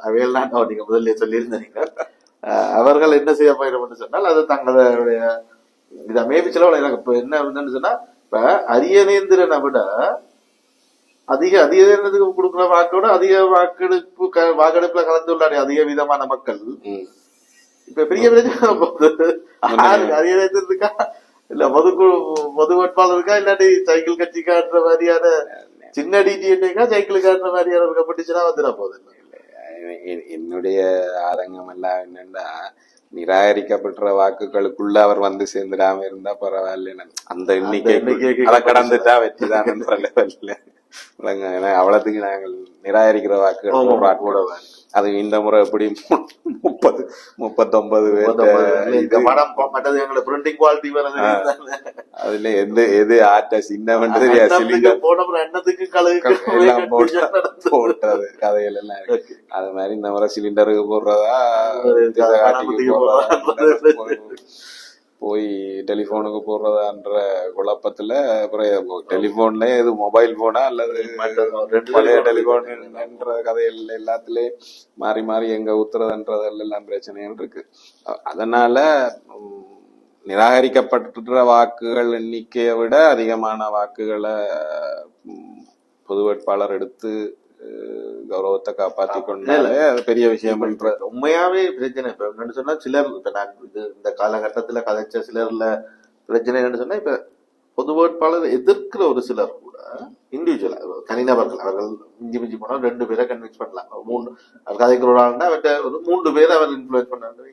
அவையல் நாட்டை நீங்க முதல்ல சொல்லியிருந்தீங்க. அவர்கள் என்ன செய்ய போயிடும் சொன்னால் அது தங்களுடைய இதை மேபிச்சல எனக்கு இப்ப என்ன சொன்னா, இப்ப அரியநேந்திரனை விட அதிகத்துக்கு கொடுக்குற வாக்கோட அதிக வாக்கெடுப்புல கலந்துள்ளாரு அதிக விதமான மக்கள். இப்ப பெரிய பிரச்சனை போகுது, அரியநேந்திரனுக்கா இல்ல மது வேட்பாளருக்கா இல்லாட்டி சைக்கிள் கட்சி காட்டுற மாதிரியான சின்ன டிடிஎன்ஏக்கா சைக்கிள் காட்டுற மாதிரியான இருக்கப்பட்டுச்சுன்னா வந்துட போகுது. என்னுடைய ஆதங்கம் எல்லாம் என்னன்னா, நிராகரிக்கப்பட்ட வாக்குகளுக்குள்ள அவர் வந்து சேர்ந்துடாம இருந்தா பரவாயில்ல, அந்த எண்ணிக்கை அதை கடந்துட்டா வெற்றிதான் லெவல்ல. அவ்வளவுக்கு நாங்கள் நிராகரிக்கிற வாக்குகள் கூட அது இந்த முறை எப்படி 39 அதுல எது ஆட்ட சின்னவன்றது போட்டது கதைகள் எல்லாம் இருக்கு. அது மாதிரி இந்த முறை சிலிண்டருக்கு போடுறதா போய் டெலிபோனுக்கு போடுறதான்ற குழப்பத்துல அப்புறம் டெலிபோன்ல இது மொபைல் போனா அல்லது பழைய டெலிபோன் என்ற கதைகள் எல்லாத்துலயும் மாறி மாறி எங்க ஊத்துறதுன்றதுல எல்லாம் பிரச்சனைகள் இருக்கு. அதனால நிராகரிக்கப்பட்ட வாக்குகள் எண்ணிக்கையை விட அதிகமான வாக்குகளை பொது வேட்பாளர் எடுத்து கௌரவத்தை காப்பாற்றி கொண்டாலே அது பெரிய விஷயம். உண்மையாவே பிரச்சனை இப்ப என்னன்னு சொன்னா, சிலர் இந்த காலகட்டத்துல கதைச்ச சிலர்ல பிரச்சனை என்னன்னு சொன்னா, இப்ப பொது வேட்பாளர் எதிர்க்கிற ஒரு சிலர் கூட இண்டிவிஜுவலா தனிநபர்கள் அவர்கள் மிஞ்சி போனா 2 பேரை கன்வின்ஸ் பண்ணலாம். 3 கதைக்கிற ஒரு ஆள்னா அவர்கிட்ட ஒரு 3 பேரை அவர் இன்ஃபுளுன்ஸ் பண்ணாரு,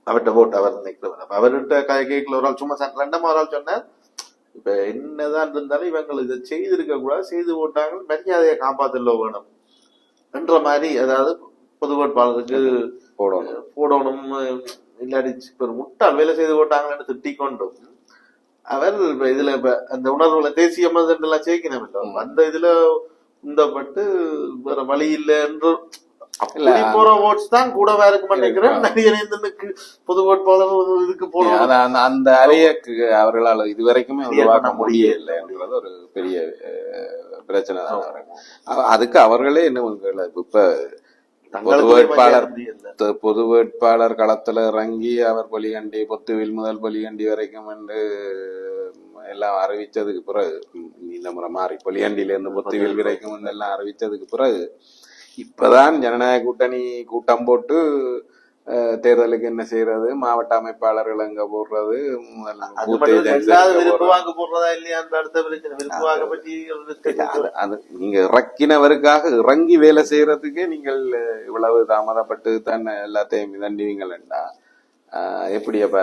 அவர்கிட்ட ஓட்டு அவர் நினைக்கிறவர். அவர்கிட்ட கேட்கல ஒரு ஆள் சும்மா ரெண்டாம் ஒரு ஆள் சொன்னார், இப்ப என்னதான் இருந்தாலும் இவங்க இதை செய்திருக்க கூடாது, செய்து போட்டாங்க, மரியாதையை காப்பாத்தல வேணும் என்ற மாதிரி, அதாவது பொது வேட்பாளருக்கு போடணும் இல்லாடி ஒரு முட்டாள் வேலை செய்து போட்டாங்கன்னு திட்டிக் கொண்டும் அவர் இதுல அந்த உணர்வுகளை தேசிய மதம் சேர்க்கணும் இல்லை, அந்த இதுல உந்தப்பட்டு வேற வழி இல்லை என்று போற ஓட்ஸ் தான் கூடவா இருக்கும் நினைக்கிறேன். நடிகரேந்தனுக்கு பொது வேட்பாளர் இதுக்கு போடுவோம் அந்த அலையக்கு அவர்களால் இதுவரைக்குமே உருவாக்க முடியல என்றது ஒரு பெரிய பிரச்சனை தான். அதுக்கு அவர்களே என்ன இப்ப பொது வேட்பாளர் களத்துல இறங்கி அவர் பொலிகண்டி பொத்துவில் முதல் பொலிகண்டி வரைக்கும் என்று எல்லாம் அறிவிச்சதுக்கு பிறகு, இந்த முறை மாறி பொலிகண்டியில இருந்து பொத்துவில் வரைக்கும் எல்லாம் அறிவிச்சதுக்கு பிறகு இப்பதான் ஜனநாயக கூட்டணி கூட்டம் போட்டு தேர்தலுக்கு என்ன செய்யறது, மாவட்ட அமைப்பாளர்கள் எங்க போடுறது, அது நீங்க இறக்கினவருக்காக இறங்கி வேலை செய்யறதுக்கே நீங்கள் இவ்வளவு தாமதப்பட்டு தான் எல்லாத்தையும் மிதண்டுவீங்களா? எப்படி அப்ப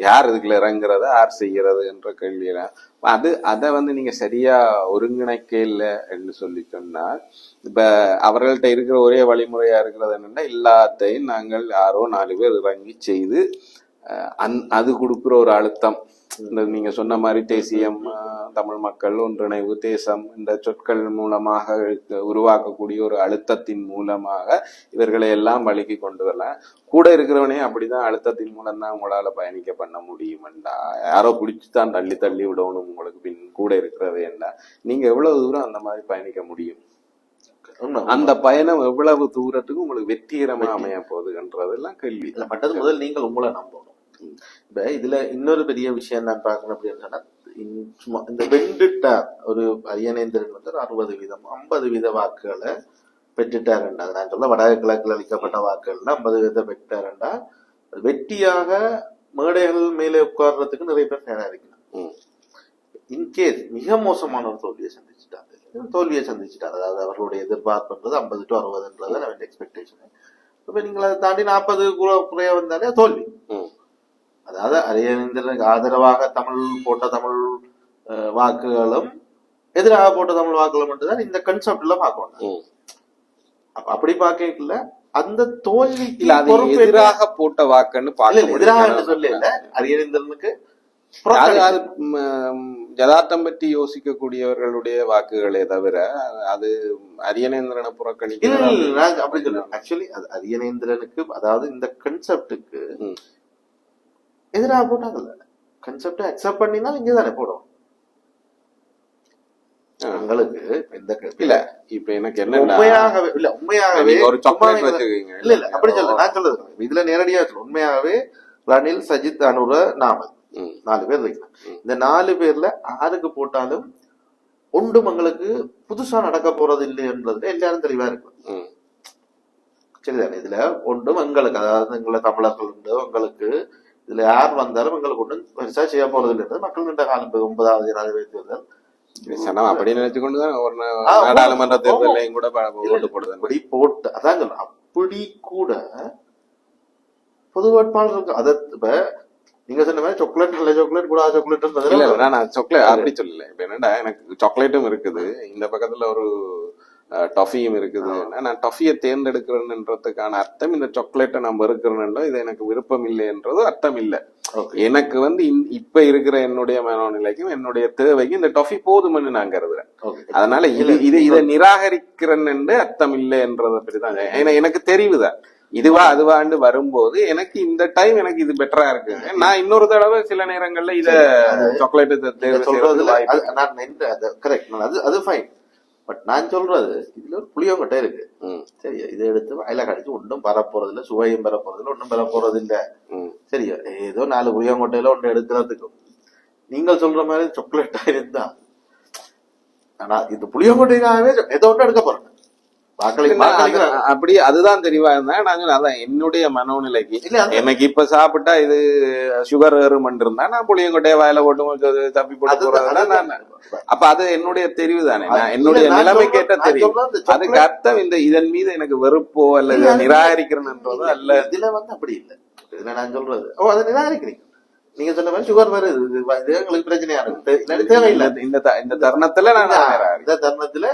யார் இதுக்குள்ள இறங்குறத யார் செய்யறது என்ற கேள்வியெல்லாம் அதை நீங்க சரியா ஒருங்கிணைக்க இல்லை என்று சொல்லி சொன்னால், இப்ப அவர்கள்ட்ட இருக்கிற ஒரே வழிமுறையா இருக்கிறது என்னன்னா, எல்லாத்தையும் நாங்கள் யாரோ 4 பேர் இறங்கி செய்து அது கொடுக்குற ஒரு அழுத்தம், இந்த நீங்க சொன்ன மாதிரி தேசியம், தமிழ் மக்கள் ஒன்றிணைவு, தேசம் இந்த சொற்கள் மூலமாக உருவாக்கக்கூடிய ஒரு அழுத்தத்தின் மூலமாக இவர்களை எல்லாம் வழிக்கு கொண்டு வரலாம். கூட இருக்கிறவனே அப்படிதான் அழுத்தத்தின் மூலம் தான் உங்களால பயணிக்க பண்ண முடியும்டா, யாரோ பிடிச்சுதான் தள்ளி தள்ளி விடணும் உங்களுக்கு பின் கூட இருக்கிறது என்ன, நீங்க எவ்வளவு தூரம் அந்த மாதிரி பயணிக்க முடியும், அந்த பயணம் எவ்வளவு தூரத்துக்கு உங்களுக்கு வெற்றிகரமா அமைய போகுதுன்றதெல்லாம் கேள்வி. பட்டது முதல் நீங்கள் உங்களை நம்பணும். இப்ப இதுல இன்னொரு பெரிய விஷயம் நான் பார்க்கணும் அப்படின்னு சொன்னா, இந்த வெண்டுட்டா ஒரு அரியநேந்திரன் வந்து 60% 50% வாக்குகளை பெற்றுட்டாருண்டா, நான் சொல்ல வடகிழக்கில் அளிக்கப்பட்ட வாக்குகள்னா 50% பெற்றாருண்டா, வெற்றியாக மேடைகள் மேலே உட்கார்றதுக்கு நிறைய பேர் தயாரா இருக்கணும். இன்கேஸ் மிக மோசமான ஒரு தோல்வியை சந்திச்சுட்டாங்க, அதாவது அவர்களுடைய எதிர்பார்ப்புன்றது 50 to 60ன்றது அவன் எக்ஸ்பெக்டேஷன். இப்ப நீங்க அதை தாண்டி 40 குறைய வந்தாலே தோல்வி. அதாவது அரியநேந்திரனுக்கு ஆதரவாக போட்ட தமிழ் வாக்குகளும் எதிராக போட்ட தமிழ் வாக்குகளும் மட்டும்தான் இந்த கன்செப்ட்ல பார்க்கணும். அப்படி பார்க்கல அந்த தோல்விக்கு எதிராக போட்ட வாக்குன்னு எதிராக சொல்ல அரியநேந்திரனுக்கு அது யதார்த்தம் பற்றி யோசிக்கக்கூடியவர்களுடைய வாக்குகளே தவிர அது அரியநேந்திரனை புறக்கணிக்கிறது அப்படி சொல்றேன். ஆக்சுவலி அது அரியநேந்திரனுக்கு, அதாவது இந்த கன்செப்டுக்கு எதிராக போட்டாங்கல்ல, கன்செப்டை அக்செப்ட் பண்ணினா இங்கதானே போடும். உங்களுக்கு இந்த இல்ல இப்ப எனக்கு என்ன உண்மையாகவே ஒரு சாக்லேட் வச்சுக்கீங்க. இல்ல அப்படி சொல்ல, நான் சொல்றது இதுல நேரடியா உண்மையாகவே ரணில், சஜித், அனுர, நாமல் 4 பேர் இருக்கு. இந்த 4 பேர்ல யாருக்கு போட்டாலும் ஒன்றும் எங்களுக்கு புதுசா நடக்க போறது இல்லைன்றதுல எல்லாரும் தெளிவா இருக்கு. சரிதானே? இதுல ஒன்றும் எங்களுக்கு, அதாவது எங்களை தமிழர்கள் உண்டு, எங்களுக்கு இதுல யார் வந்தாலும் எங்களுக்கு ஒன்றும் பெருசா செய்ய போறது இல்லைன்றது மக்கள் நீண்ட காலம் 9வது ஜனாதிபதி தேர்தல் அப்படி நினைச்சுக்கொண்டுதான் ஒரு நாடாளுமன்ற தேர்தலையும் கூட ஓட்டு போடுது. அப்படி போட்டு அதான் சொல்றேன். அப்படி கூட பொது வேட்பாளர் இருக்கு. அதை இப்ப நீங்க சொன்ன மாதிரி சாக்லேட், நல்ல சாக்லேட், கூட சாக்லேட், நான் சாக்லேட் அப்படி சொல்லல. இப்ப என்னடா, எனக்கு சாக்லேட்டும் இருக்குது, இந்த பக்கத்துல ஒரு டஃபியும் இருக்குது. நான் டஃபியை தேர்ந்தெடுக்கிறேன்றதுக்கான அர்த்தம் இந்த சாக்லேட்டை நான் வெறுக்கிறேன்னோ இது எனக்கு விருப்பம் இல்லைன்றது அர்த்தம் இல்லை. எனக்கு இப்ப இருக்கிற என்னுடைய மனோநிலைக்கும் என்னுடைய தேவைக்கும் இந்த டஃபி போதும்னு நான் கருதுறேன். அதனால இதை நிராகரிக்கிறேன்னு அர்த்தம் இல்லைன்றதை பற்றிதான் எனக்கு தெரிவுதான். அதுவாண்டு வரும்போது எனக்கு இந்த டைம் எனக்கு இது பெட்டரா இருக்கு. நான் இன்னொரு தடவை சில நேரங்கள்ல இத சாக்லேட் அது ஃபைன். பட் நான் சொல்றது இதுல ஒரு புளியங்கொட்டை இருக்கு. சரியா? இதை எடுத்து வாயில கடிச்சு ஒன்றும் பெறப்போறது இல்ல, சுவையும் பெறப்போறது இல்ல, ஒன்றும் பெறப்போறது இல்ல. சரியா? ஏதோ 4 புளியங்கொட்டையில ஒன்று எடுக்கிறதுக்கும் நீங்கள் சொல்ற மாதிரி சாக்லேட்டா இருந்தா, ஆனா இந்த புளியங்கொட்டைக்காகவே ஏதோ ஒன்று எடுக்க போறேன். அப்படி அதுதான் தெளிவா இருந்தா நான் அதான் என்னுடைய மனோநிலைக்கு எனக்கு இப்ப சாப்பிட்டா இது சுகர் ஏறுமன் இருந்தா நான் புளியங்கொட்டைய வாயில போட்டு தப்பி போட்டு போறேன். அப்ப அது என்னுடைய தெரிவு தானே, என்னுடைய நிலைமை கேட்ட தெரியும். அதுக்கு அர்த்தம் இதன் மீது எனக்கு வெறுப்போ அல்லது நிராகரிக்கிறேன்ன்றதோ அல்ல. இதுல அப்படி இல்லை. இதுல நான் சொல்றது அதை நிராகரிக்கிறீங்க. நீங்க சொன்ன மாதிரி சுகர் வருது, எங்களுக்கு பிரச்சனையா இருக்கு, தேவையில்லை. இந்த தருணத்துல நான் இந்த தருணத்துல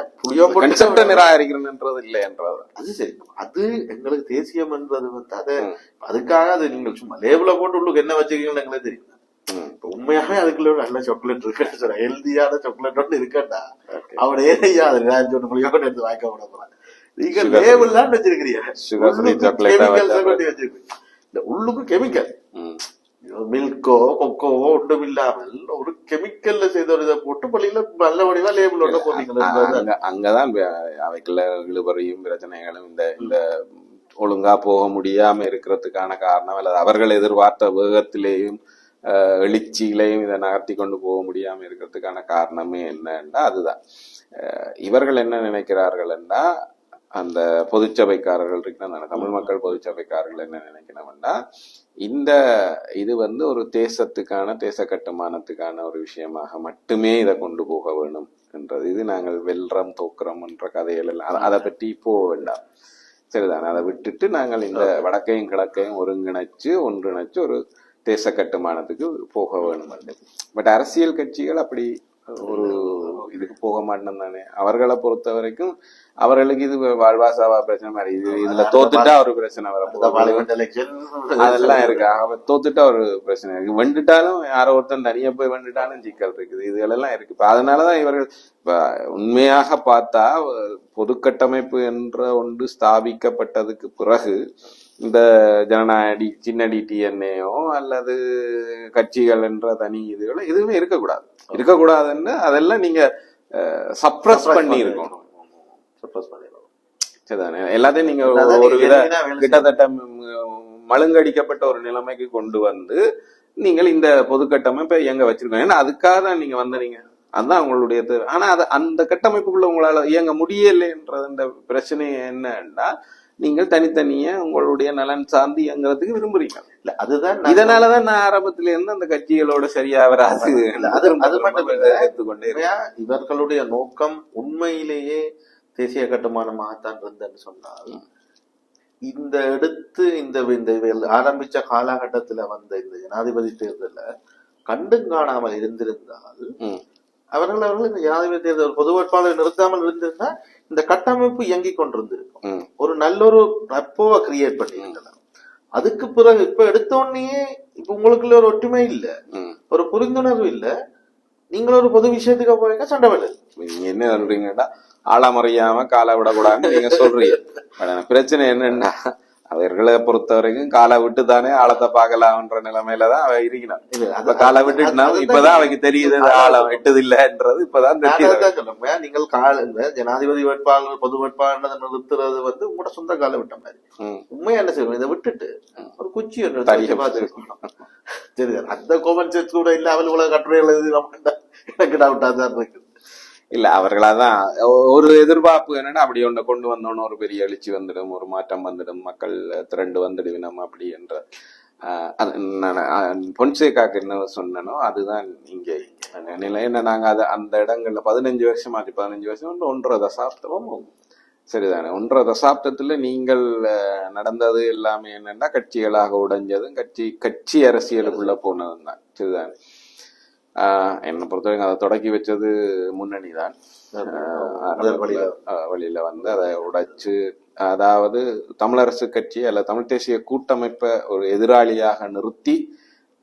நிராகரிக்கிறேன்ன்றது இல்லை என்றது அது சரி. அது எங்களுக்கு தேசியம் என்றது அதை அதுக்காக அது நீங்கள் சும்மா லேபிள போட்டு உள்ளுக்கு என்ன வச்சிருக்கீங்கன்னு எங்களுக்கு தெரியும். உண்மையாவே அதுக்குள்ள நல்ல சாக்லேட் இருக்கு, சொல்ற ஹெல்தியான சாக்லேட் ஒன்று இருக்கட்டா, அவன் ஏனையா அது புளியோட எடுத்து வாய்க்க விட போறான். நீங்க லேபிள் தான் வச்சிருக்கிறீங்க, உள்ளுக்கு கெமிக்கல், மில்கோ கொக்கோவோ ஒன்றும் இல்லாமல் ஒரு கெமிக்கல்ல செய்த ஒரு இதை போட்டு பள்ளியில நல்ல வடிவா லேபிள் ஒட்ட போட்டீங்க. அங்கதான் அவைக்குள்ள இழுபறியும் பிரச்சனைகளும் இந்த ஒழுங்கா போக முடியாம இருக்கிறதுக்கான காரணம், அல்லது அவர்கள் எதிர்பார்த்த வேகத்திலேயும் எழுச்சியிலையும் இதை நகர்த்தி கொண்டு போக முடியாம இருக்கிறதுக்கான காரணமே என்னன்னா அதுதான். இவர்கள் என்ன நினைக்கிறார்கள் என்றா, அந்த பொதுச்சபைக்காரர்கள் இருக்கிறாங்க, தமிழ் மக்கள் பொதுச்சபைக்காரர்கள் என்ன நினைக்கணும்னா, இது ஒரு தேசத்துக்கான தேச கட்டுமானத்துக்கான ஒரு விஷயமாக மட்டுமே இதை கொண்டு போக வேணும் என்றது. இது நாங்கள் வெல்றோம் தோக்குறோம் என்ற கதைகள் எல்லாம் அதை பற்றி போக வேண்டாம். சரிதானே? அதை விட்டுட்டு நாங்கள் இந்த வடக்கையும் கிழக்கையும் ஒன்றிணைச்சு ஒரு தேச கட்டுமானத்துக்கு போக வேணும். பட் அரசியல் கட்சிகள் அப்படி ஒரு இதுக்கு போக மாட்டோம் தானே. அவர்களை பொறுத்த வரைக்கும் அவர்களுக்கு இது வாழ்வாசாவா பிரச்சனை மாதிரி, இதுல தோத்துட்டா ஒரு பிரச்சனை அதெல்லாம் இருக்கு. அவர் தோத்துட்டா ஒரு பிரச்சனை இருக்கு, வெண்டுட்டாலும் யாரோ ஒருத்தன் தனியா போய் வெண்டுட்டாலும் சிக்கல் இருக்குது, இதுகளெல்லாம் இருக்கு. இப்ப அதனாலதான் இவர்கள் இப்ப உண்மையாக பார்த்தா பொது கட்டமைப்பு என்ற ஒன்று ஸ்தாபிக்கப்பட்டதுக்கு பிறகு இந்த ஜனநாயக சின்ன டிஎன்ஏயோ அல்லது கட்சிகள் என்ற தனி இதுகளோ எதுவுமே இருக்கக்கூடாதுன்னு அதெல்லாம் நீங்க சப்ரஸ் பண்ணி இருக்கணும். சரிதானே? எல்லாத்தையும் நீங்க ஒரு வித கிட்டத்தட்ட மழுங்கடிக்கப்பட்ட ஒரு நிலைமைக்கு கொண்டு வந்து நீங்கள் இந்த பொது கட்டமைப்பை இயங்க வச்சிருக்கோம். ஏன்னா அதுக்காக தான் நீங்க வந்தீங்க, அதுதான் உங்களுடைய தேவை. ஆனா அந்த கட்டமைப்புக்குள்ள உங்களால இயங்க முடியலைன்றது இந்த பிரச்சனை என்னன்னா, நீங்கள் தனித்தனிய உங்களுடைய நலன் சார்ந்து இயங்குறதுக்கு விரும்புறீங்க. அதுதான் இதனாலதான் நான் ஆரம்பத்துல இருந்து அந்த கட்சிகளோட சரியா வராது. அது மட்டும் எடுத்துக்கொண்டே இவர்களுடைய நோக்கம் உண்மையிலேயே தேசிய கட்டுமானமாகத்தான் இருந்தன்னு சொன்னால், இந்த ஆரம்பிச்ச காலகட்டத்துல வந்த இந்த ஜனாதிபதி தேர்தல கண்டும் காணாமல் இருந்திருந்தால், அவர்கள் இந்த ஜனாதிபதி தேர்தல் பொது வேட்பாளர் நிறுத்தாமல் இருந்திருந்தா இந்த கட்டமைப்பு இயங்கி கொண்டிருந்திருக்கும். ஒரு நல்ல ஒரு ரப்போவை கிரியேட் பண்ணியிருக்கலாம். அதுக்கு பிறகு இப்ப எடுத்தோடனே இப்ப உங்களுக்குள்ள ஒரு ஒற்றுமை இல்ல, ஒரு புரிந்துணர்வு இல்ல. நீங்கள் ஒரு பொது விஷயத்துக்கு போயிருக்க சண்டை வருது. நீங்க என்ன சொல்றீங்கன்னா ஆழமறியாம காலை விடக்கூடாதுன்னு நீங்க சொல்றீங்க. பிரச்சனை என்னன்னா அவர்களை பொறுத்த வரைக்கும் காலை விட்டு தானே ஆழத்தை பார்க்கலாம்ன்ற நிலைமையிலதான் அவ இருக்கணும். இப்ப காலை விட்டுட்டுனா இப்பதான் அவைக்கு தெரியுது ஆழம் விட்டது இல்லைன்றது இப்பதான் தெரியுது. நீங்கள் கால ஜனாதிபதி வேட்பாளர் பொது வேட்பாளர் நிறுத்துறது வந்து உங்களோட சொந்த காலை விட்ட மாதிரி. உண்மையா என்ன செய்யணும், இதை விட்டுட்டு ஒரு குச்சி சரி அந்த கோமன் செட் கூட இல்ல அவள் உலக கட்டுரைகள் எனக்கு டவுட்டா தான் இருக்கு. இல்ல அவர்களாதான் ஒரு எதிர்பார்ப்பு என்னன்னா அப்படி ஒன்றை கொண்டு வந்தோன்னு ஒரு பெரிய எழுச்சி வந்துடும், ஒரு மாற்றம் வந்துடும், மக்கள் திரண்டு வந்துடுவினம் அப்படி என்ற பொன்சேகாக்கு என்ன சொன்னனோ அதுதான் இங்கே நிலை. என்ன நாங்க அதை அந்த இடங்கள்ல 15 வருஷம் 15 வருஷம் 1.5 தசாப்தமும் சரிதானே. 1.5 தசாப்தத்துல நீங்கள் நடந்தது எல்லாமே என்னன்னா கட்சிகளாக உடைஞ்சதும் கட்சி அரசியலுக்குள்ள போனதும் தான். சரிதானே. என்னை பொறுத்தவரைக்கும் அதை தொடக்கி வச்சது முன்னணி தான். வழியில வந்து அதை உடைச்சு, அதாவது தமிழரசு கட்சி அல்ல தமிழ் தேசிய கூட்டமைப்பை ஒரு எதிராளியாக நிறுத்தி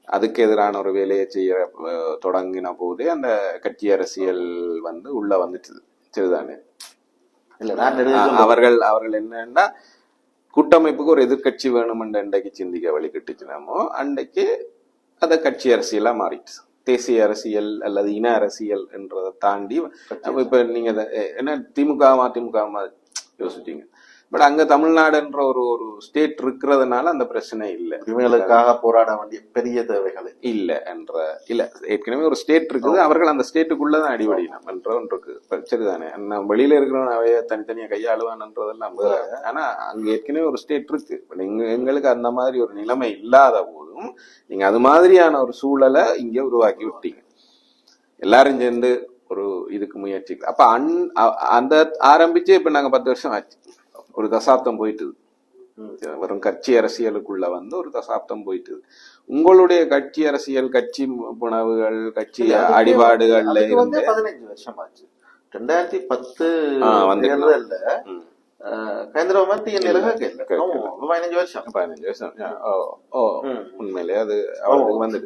அதுக்கு எதிரான ஒரு வேலையை செய்ய தொடங்கின போதே அந்த கட்சி அரசியல் வந்து உள்ள வந்துட்டு. சரிதானே. அவர்கள் என்னன்னா கூட்டமைப்புக்கு ஒரு எதிர்கட்சி வேணும்ன்ற அன்றைக்கு சிந்திக்க வழி கட்டுச்சுனாமோ அன்றைக்கு அதை கட்சி அரசியலா மாறிட்டு தேசிய அரசியல் அல்லது இன அரசியல் என்றதை தாண்டி இப்ப நீங்க என்ன திமுக அதிமுக யோசிச்சீங்க. பட் அங்க தமிழ்நாடுன்ற ஒரு ஸ்டேட் இருக்கிறதுனால அந்த பிரச்சனை இல்லை. இவங்களுக்காக போராட வேண்டிய பெரிய தேவைகள் இல்ல ஏற்கனவே ஒரு ஸ்டேட் இருக்குது, அவர்கள் அந்த ஸ்டேட்டுக்குள்ளதான் அடிபடினம் என்ற ஒன்று இருக்கு. சரிதானே. வெளியில இருக்கிறவன் அவைய தனித்தனியா கையாளுவான்ன்றதெல்லாம். ஆனா அங்க ஏற்கனவே ஒரு ஸ்டேட் இருக்கு. எங்களுக்கு அந்த மாதிரி ஒரு நிலைமை இல்லாத போதும் நீங்க அது மாதிரியான ஒரு சூழலை இங்க உருவாக்கி விட்டீங்க. எல்லாரும் சேர்ந்து ஒரு இதுக்கு முயற்சி. அப்ப அந்த ஆரம்பிச்சு இப்ப நாங்க 10 வருஷம் ஆச்சு, ஒரு தசாப்தம் போயிட்டுது. வெறும் கட்சி அரசியலுக்குள்ள வந்து ஒரு தசாப்தம் போயிட்டுது. உங்களுடைய கட்சி அரசியல், கட்சி புணவுகள், கட்சி அடிபாடுகள்ல இருந்து 15 வருஷம் ஆச்சு. 2010 கேந்திரமான் பதினஞ்சு வருஷம் உண்மையிலே அது அவருக்கு வந்து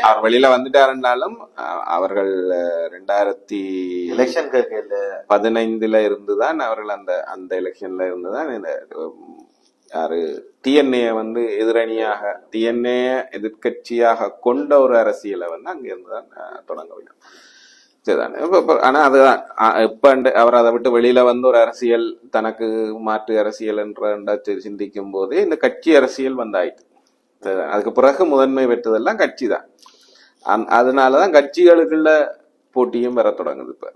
அவர் வெளியில வந்துட்டாருன்னாலும் அவர்கள் 2015 இருந்துதான் அவர்கள் அந்த எலெக்ஷன்ல இருந்துதான் இந்த யாரு டிஎன்ஏ வந்து எதிரணியாக டிஎன்ஏ எதிர்கட்சியாக கொண்ட ஒரு அரசியலை வந்து அங்க இருந்துதான் தொடங்க வேண்டும். சரிதானே. ஆனா அதுதான் இப்ப அவர் அதை விட்டு வெளியில வந்து ஒரு அரசியல் தனக்கு மாற்று அரசியல் என்ற சிந்திக்கும் போதே இந்த கட்சி அரசியல் வந்தாயிட்டு. அதுக்கு பிறகு முதன்மை பெற்றதெல்லாம் கட்சி தான். அதனாலதான் கட்சிகளுக்குள்ள போட்டியும் வர தொடங்குது இப்ப.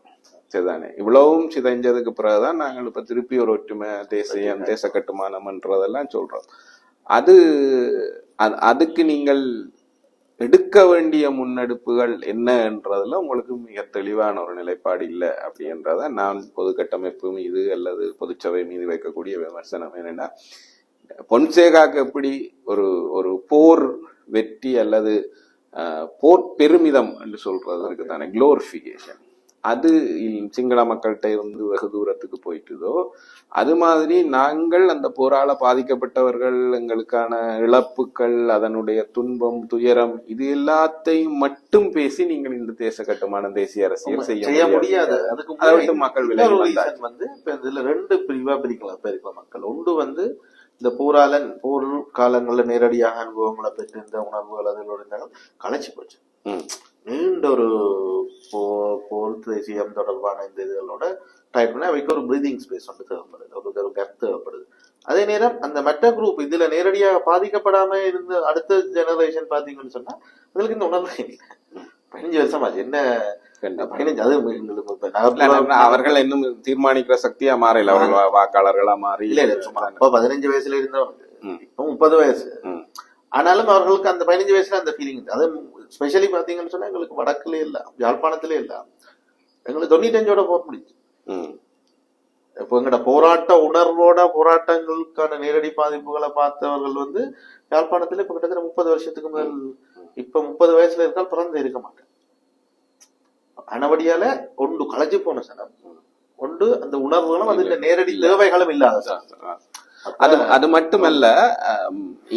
சரிதானே. இவ்வளவும் சிதைஞ்சதுக்கு பிறகுதான் நாங்கள் இப்ப திருப்பி ஒரு ஒற்றுமை தேசியம் தேச கட்டுமானம் என்றதெல்லாம் சொல்றோம். அதுக்கு நீங்கள் எடுக்க வேண்டிய முன்னெடுப்புகள் என்ன என்றதுல உங்களுக்கு மிக தெளிவான ஒரு நிலைப்பாடு இல்லை அப்படின்றத நான் பொது கட்டமைப்பு மீது அல்லது பொதுச்சபை மீது வைக்கக்கூடிய விமர்சனம் என்னன்னா, பொன்சேகாக்கு எப்படி ஒரு போர் வெற்றி அல்லது போர் பெருமிதம் என்று சொல்றது இருக்கு தானே, குளோரிபிகேஷன், அது சிங்கள மக்கள்கிட்ட இருந்து வெகு தூரத்துக்கு போயிட்டுதோ அது மாதிரி நாங்கள் அந்த போரால பாதிக்கப்பட்டவர்கள், எங்களுக்கான இழப்புகள், அதனுடைய துன்பம், துயரம், இது எல்லாத்தையும் மட்டும் பேசி நீங்கள் இந்த தேச கட்டுமானம் தேசிய அரசியல் செய்ய முடியாது. அதுக்கு மக்கள் விலகி வந்து இதுல 2 பிரிவா பிரிக்கலாம் மக்கள். ஒன்று வந்து இந்த போர் காலங்கள்ல நேரடியாக அனுபவங்களை பெற்று இந்த உணர்வுகள் அதில் கலைச்சு போச்சு. நீண்ட ஒரு போர் தேசியம் தொடர்பான இந்த இதுகளோட டைப் பண்ண அவைக்கு ஒரு பிரீதிங் ஸ்பேஸ் வந்து தேவைப்படுது, ஒரு கேப் தேவைப்படுது. அதே நேரம் அந்த மற்ற குரூப் இதுல நேரடியாக பாதிக்கப்படாம இருந்த அடுத்த ஜெனரேஷன் பாத்தீங்கன்னு சொன்னா அதுக்கு இந்த உணர்வு இல்லை. 15 வருஷம் ஆச்சு. என்ன 15 அது அவர்கள் இன்னும் தீர்மானிக்கிற சக்தியா மாறல, அவர்கள் வாக்காளர்களா மாறி. இல்ல சும்மா 15 வயசுல இருந்தவங்க இப்ப 30 வயசு ஆனாலும் அவர்களுக்கு அந்த 15 வயசுல அந்த ஃபீலிங். அது ஸ்பெஷலி பாத்தீங்கன்னு சொன்னா எங்களுக்கு வடக்குல இல்ல, யாழ்ப்பாணத்திலே இல்ல, எங்களுக்கு 95ஓட போர் முடிச்சு. இப்போ எங்கட போராட்ட உணர்வோட போராட்டங்களுக்கான நேரடி பாதிப்புகளை பார்த்தவர்கள் வந்து யாழ்ப்பாணத்துல இப்ப கிட்டத்தட்ட 30 வருஷத்துக்கு மேல், இப்ப 30 வயசுல இருந்தால் பிறந்து இருக்க மாட்டேன். அனவடியால ஒன்று களைச்சு போன சனம், ஒன்று அந்த உணர்வுகளும் அதுல நேரடி தேவைகளும் இல்லாத. அது மட்டுமல்ல,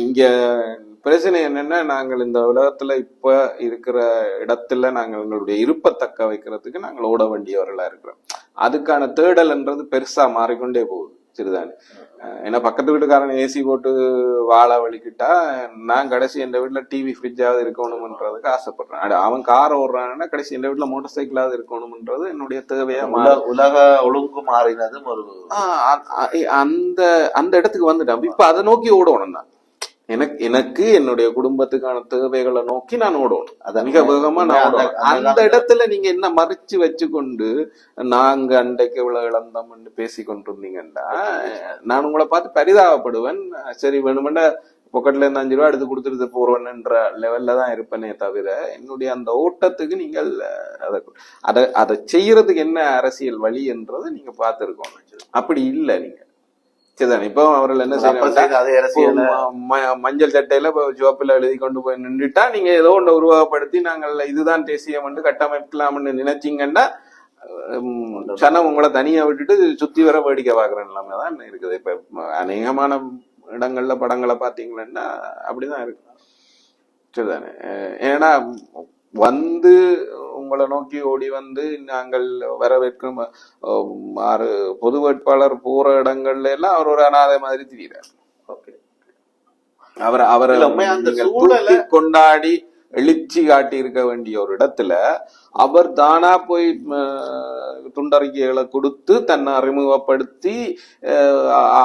இங்க பிரச்சனை என்னன்னா, நாங்கள் இந்த உலகத்துல இப்ப இருக்கிற இடத்துல நாங்கள் எங்களுடைய இருப்பை தக்க வைக்கிறதுக்கு நாங்கள் ஓட வேண்டியவர்களா இருக்கிறோம். அதுக்கான தேடல்ன்றது பெருசா மாறிக்கொண்டே போகுது சிறுதானே. ஏன்னா பக்கத்து வீட்டுக்காரன் ஏசி போட்டு வாழ வலிக்கிட்டா நான் கடைசி எந்த வீட்டுல டிவி ஃப்ரிட்ஜாவது இருக்கணும்ன்றதுக்கு ஆசைப்படுறேன். அவன் கார் ஓடுறான்னா கடைசி எந்த வீட்டுல மோட்டார் சைக்கிளாவது இருக்கணும்ன்றது என்னுடைய தேவையா உலக ஒழுங்கு மாறினதும் ஒரு அந்த அந்த இடத்துக்கு வந்துட்டேன். இப்ப அதை நோக்கி ஓடணும் தான். எனக்கு என்னுடைய குடும்பத்துக்கான தேவைகளை நோக்கி நான் ஓடணும். அத மிக வேகமா நான் ஓடணும். அந்த இடத்துல நீங்க என்ன மறைச்சு வச்சுக்கொண்டு நாங்க அண்டைக்கு இவ்வளவு இழந்தோம்னு பேசி கொண்டிருந்தீங்கன்னா நான் உங்களை பார்த்து பரிதாபப்படுவேன். சரி வேணுமெண்டா பொக்கெட்ல இருந்து 5 ரூபா எடுத்து கொடுத்துட்டு போறவன்ன்ற லெவல்ல தான் இருப்பேனே தவிர என்னுடைய அந்த ஓட்டத்துக்கு நீங்கள் அதை செய்யறதுக்கு என்ன அரசியல் வழி என்றதை நீங்க பார்த்திருக்கோம். அப்படி இல்லை நீங்க. இப்போ அவர்கள் என்ன செய்யறாங்க, மஞ்சள் சட்டையில ஜோப்பில் எழுதி கொண்டு போய் நின்றுட்டா நீங்க ஏதோ ஒன்று உருவகப்படுத்தி நாங்கள் இதுதான் தேசியம் கட்டமைக்கலாம்னு நினைச்சீங்கன்னா சனம் உங்களை தனியா விட்டுட்டு சுத்தி வர வேடிக்கை பாக்குற நிலைமை தான் இருக்குது. இப்ப அநேகமான இடங்கள்ல படங்களை பாத்தீங்கன்னா அப்படிதான் இருக்கு. சரிதானே. ஏன்னா வந்து உங்களை நோக்கி ஓடி வந்து நாங்கள் வரவேற்கும் பொது வேட்பாளர் போற இடங்கள்ல எல்லாம் அவர் ஒரு அனாதை மாதிரி திரிகிறார். அவரை கொண்டாடி எழுச்சி காட்டி இருக்க வேண்டிய ஒரு இடத்துல அவர் தானா போய் துண்டறிக்கைகளை கொடுத்து தன்னை அறிமுகப்படுத்தி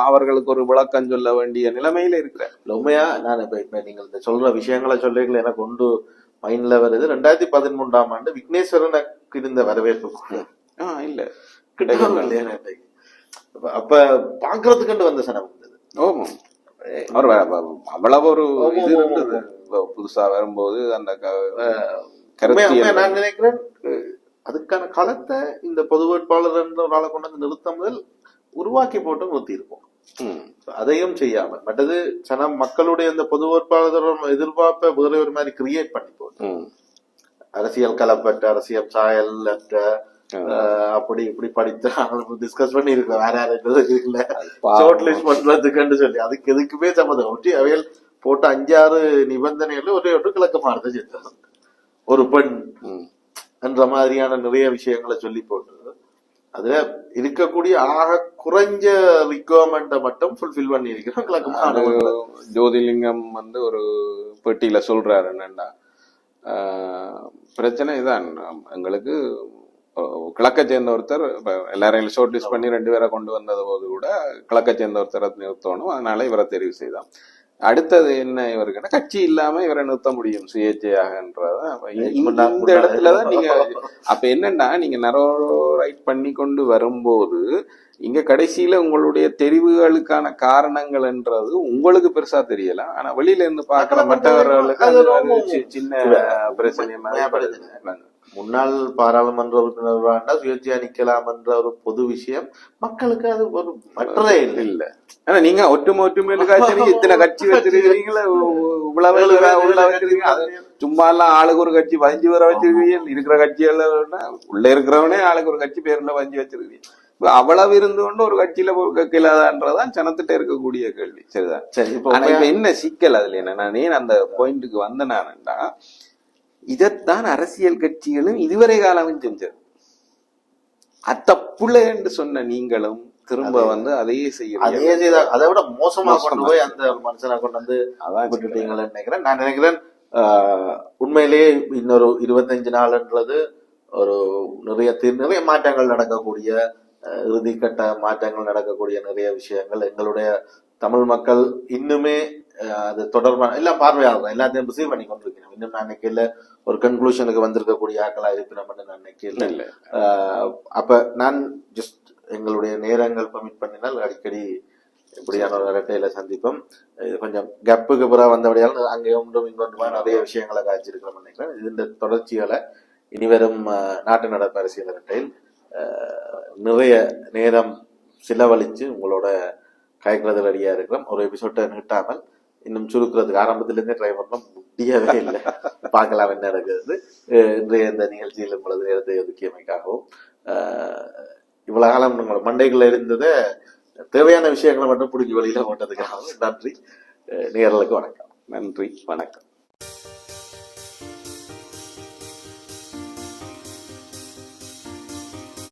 அவர்களுக்கு ஒரு விளக்கம் சொல்ல வேண்டிய நிலைமையில இருக்கிறார். உண்மையா நான் இப்ப நீங்க இந்த சொல்ற விஷயங்களை சொல்றீங்களா எனக்கு கொண்டு மைண்ட்ல வருது. 2013ஆம் ஆண்டு விக்னேஸ்வரனுக்கு இருந்த வரவேற்பு இல்ல கிடைக்கல. அப்ப பாக்குறதுக்கு வந்த சனம் இருந்தது. அவர் அவ்வளவு ஒரு இது இருந்தது. புதுசா வரும்போது அந்த நான் நினைக்கிறேன் அதுக்கான களத்தை இந்த பொது வேட்பாளர் என்ற ஒரு ஆளை கொண்டு வந்து நிறுத்த முதல் உருவாக்கி போட்டு நிறுத்தி இருப்போம். அதையும் செய்யாம மற்றது சனம் மக்களுடைய அந்த பொது வேட்பாளர் எதிர்பார்ப்பை வேற ஒரு மாதிரி கிரியேட் பண்ணி போட்டு அரசியல் கலப்பற்ற அரசியல் சாயல் அற்ற அப்படி இப்படி படித்து டிஸ்கஸ் பண்ணி இருக்கோம். வேற யாரும் ஷார்ட் லிஸ்ட் பண்றதுக்குன்னு சொல்லி அதுக்கு எதுக்குமே சம்மதம் ஒட்டி அவைகள் போட்ட 5-6 நிபந்தனைகள் ஒரே ஒன்று கிழக்கமானதை செஞ்சாங்க. ஒரு பெண் என்ற மாதிரியான நிறைய விஷயங்களை சொல்லி போட்டு அதுல இருக்கக்கூடிய ஆக குறைஞ்ச ரிக்குவயர்மெண்ட்டை மட்டும் ஃபுல்ஃபில் பண்ணி இருக்கிறோம். கிழக்கு ஜோதிலிங்கம் வந்து ஒரு பெட்டியில சொல்றாரு என்னன்னா பிரச்சனை இதான், எங்களுக்கு கிழக்க சேர்ந்த ஒருத்தர் எல்லாரையும் ஷார்ட் லிஸ்ட் பண்ணி 2 பேரை கொண்டு வந்தது போது கூட கிழக்க சேர்ந்த ஒருத்தரை நிறுத்தணும், அதனால இவரை தெரிவு செய்தான். அடுத்தது என்ன இவருக்குன்னா கட்சி இல்லாம இவரை நிறுத்த முடியும் சுயேட்சையாகன்றதான் இந்த இடத்துலதான் நீங்க அப்ப என்னன்னா நீங்க ரைட் பண்ணி கொண்டு வரும்போது இங்க கடைசியில உங்களுடைய தெரிவுகளுக்கான காரணங்கள்ன்றது உங்களுக்கு பெருசா தெரியலாம். ஆனா வெளியில இருந்து பாக்குற மற்றவர்களுக்கு சின்ன பிரச்சனை மாதிரி முன்னாள் பாராளுமன்ற உறுப்பினர் வேண்டாம் சுயேட்சையா நிக்கலாம் என்ற ஒரு பொது விஷயம் மக்களுக்கு அது ஒரு மற்றதே இல்லை. ஆனா நீங்க ஒற்றுமையில காய்ச்சி இத்தனை கட்சி வச்சிருக்கீங்களா, உள்ள வச்சிருக்கீங்க. சும்மா எல்லாம் ஆளுக்கு ஒரு கட்சி 15 பேரை வச்சிருக்கீங்க. இருக்கிற கட்சியில உள்ள இருக்கிறவனே ஆளுக்கு ஒரு கட்சி பேர்ல 15 வச்சிருக்கீங்க. அவ்வளவு இருந்து கொண்டு ஒரு கட்சியில கேளாதான்றதான் சனத்திட்ட இருக்கக்கூடிய கேள்வி. சரிதான். சரி. ஆனா இப்ப என்ன சிக்கல் அதுல என்ன, நான் ஏன் அந்த பாயிண்ட்டுக்கு வந்தேன்னா இதைத்தான் அரசியல் கட்சிகளும் இதுவரை காலமும் செஞ்சது. அத்தப்புள்ள என்று சொன்ன நீங்களும் திரும்ப வந்து அதையே செய்ய அதை விட மோசமா கொண்டு போய் அந்த மனுஷனை கொண்டு வந்து விட்டுட்டீங்கன்னு நினைக்கிறேன். நான் நினைக்கிறேன் உண்மையிலேயே இன்னொரு 25 நாள்ன்றது ஒரு நிறைய மாற்றங்கள் நடக்கக்கூடிய இறுதிக்கட்ட மாற்றங்கள் நடக்கக்கூடிய நிறைய விஷயங்கள் எங்களுடைய தமிழ் மக்கள் இன்னுமே அது தொடர்பான எல்லாம் பார்வையாளர்கள் எல்லாத்தையும் ரிசீவ் பண்ணி கொண்டிருக்கிறோம். இன்னும் நான் நினைக்கல ஒரு கன்க்ளூஷனுக்கு வந்திருக்கக்கூடிய ஆக்களா இருப்பினோம்னு நான் நினைக்கல. அப்ப நான் ஜஸ்ட் எங்களுடைய நேரங்கள் பர்மிட் பண்ணினால் அடிக்கடி இப்படியான ஒரு இரட்டையில சந்திப்போம். கொஞ்சம் கப்புக்கு பிறகு வந்தபடியால் அங்கே ஒன்றும் இங்கொன்றுமா நிறைய விஷயங்களை காய்ச்சிருக்கிறோம் நினைக்கிறேன். இந்த தொடர்ச்சிகளை இனிவரும் நாட்டு நடப்பு அரசியல் இரட்டையில் நிறைய நேரம் செலவழிச்சு உங்களோட கயக்கிறதுல ரெடியா இருக்கிறோம். ஒரு எபிசோட்டை நீட்டாமல் இன்னும் சுருக்கிறதுக்கு ஆரம்பத்திலிருந்தே ட்ரை பண்ணோம், முடியவே இல்லை. பார்க்கலாம் என்ன நடக்கிறது. இன்றைய இந்த நிகழ்ச்சியில் உங்களது நேரத்தை ஒதுக்கியமைக்காகவும் இவ்வளவு காலம் உங்களோட மண்டைக்குள்ள இருந்ததை தேவையான விஷயங்களை மட்டும் பிடிச்சி வெளியில போட்டதுக்காகவும் நன்றி. நேயர்களுக்கு வணக்கம். நன்றி, வணக்கம்.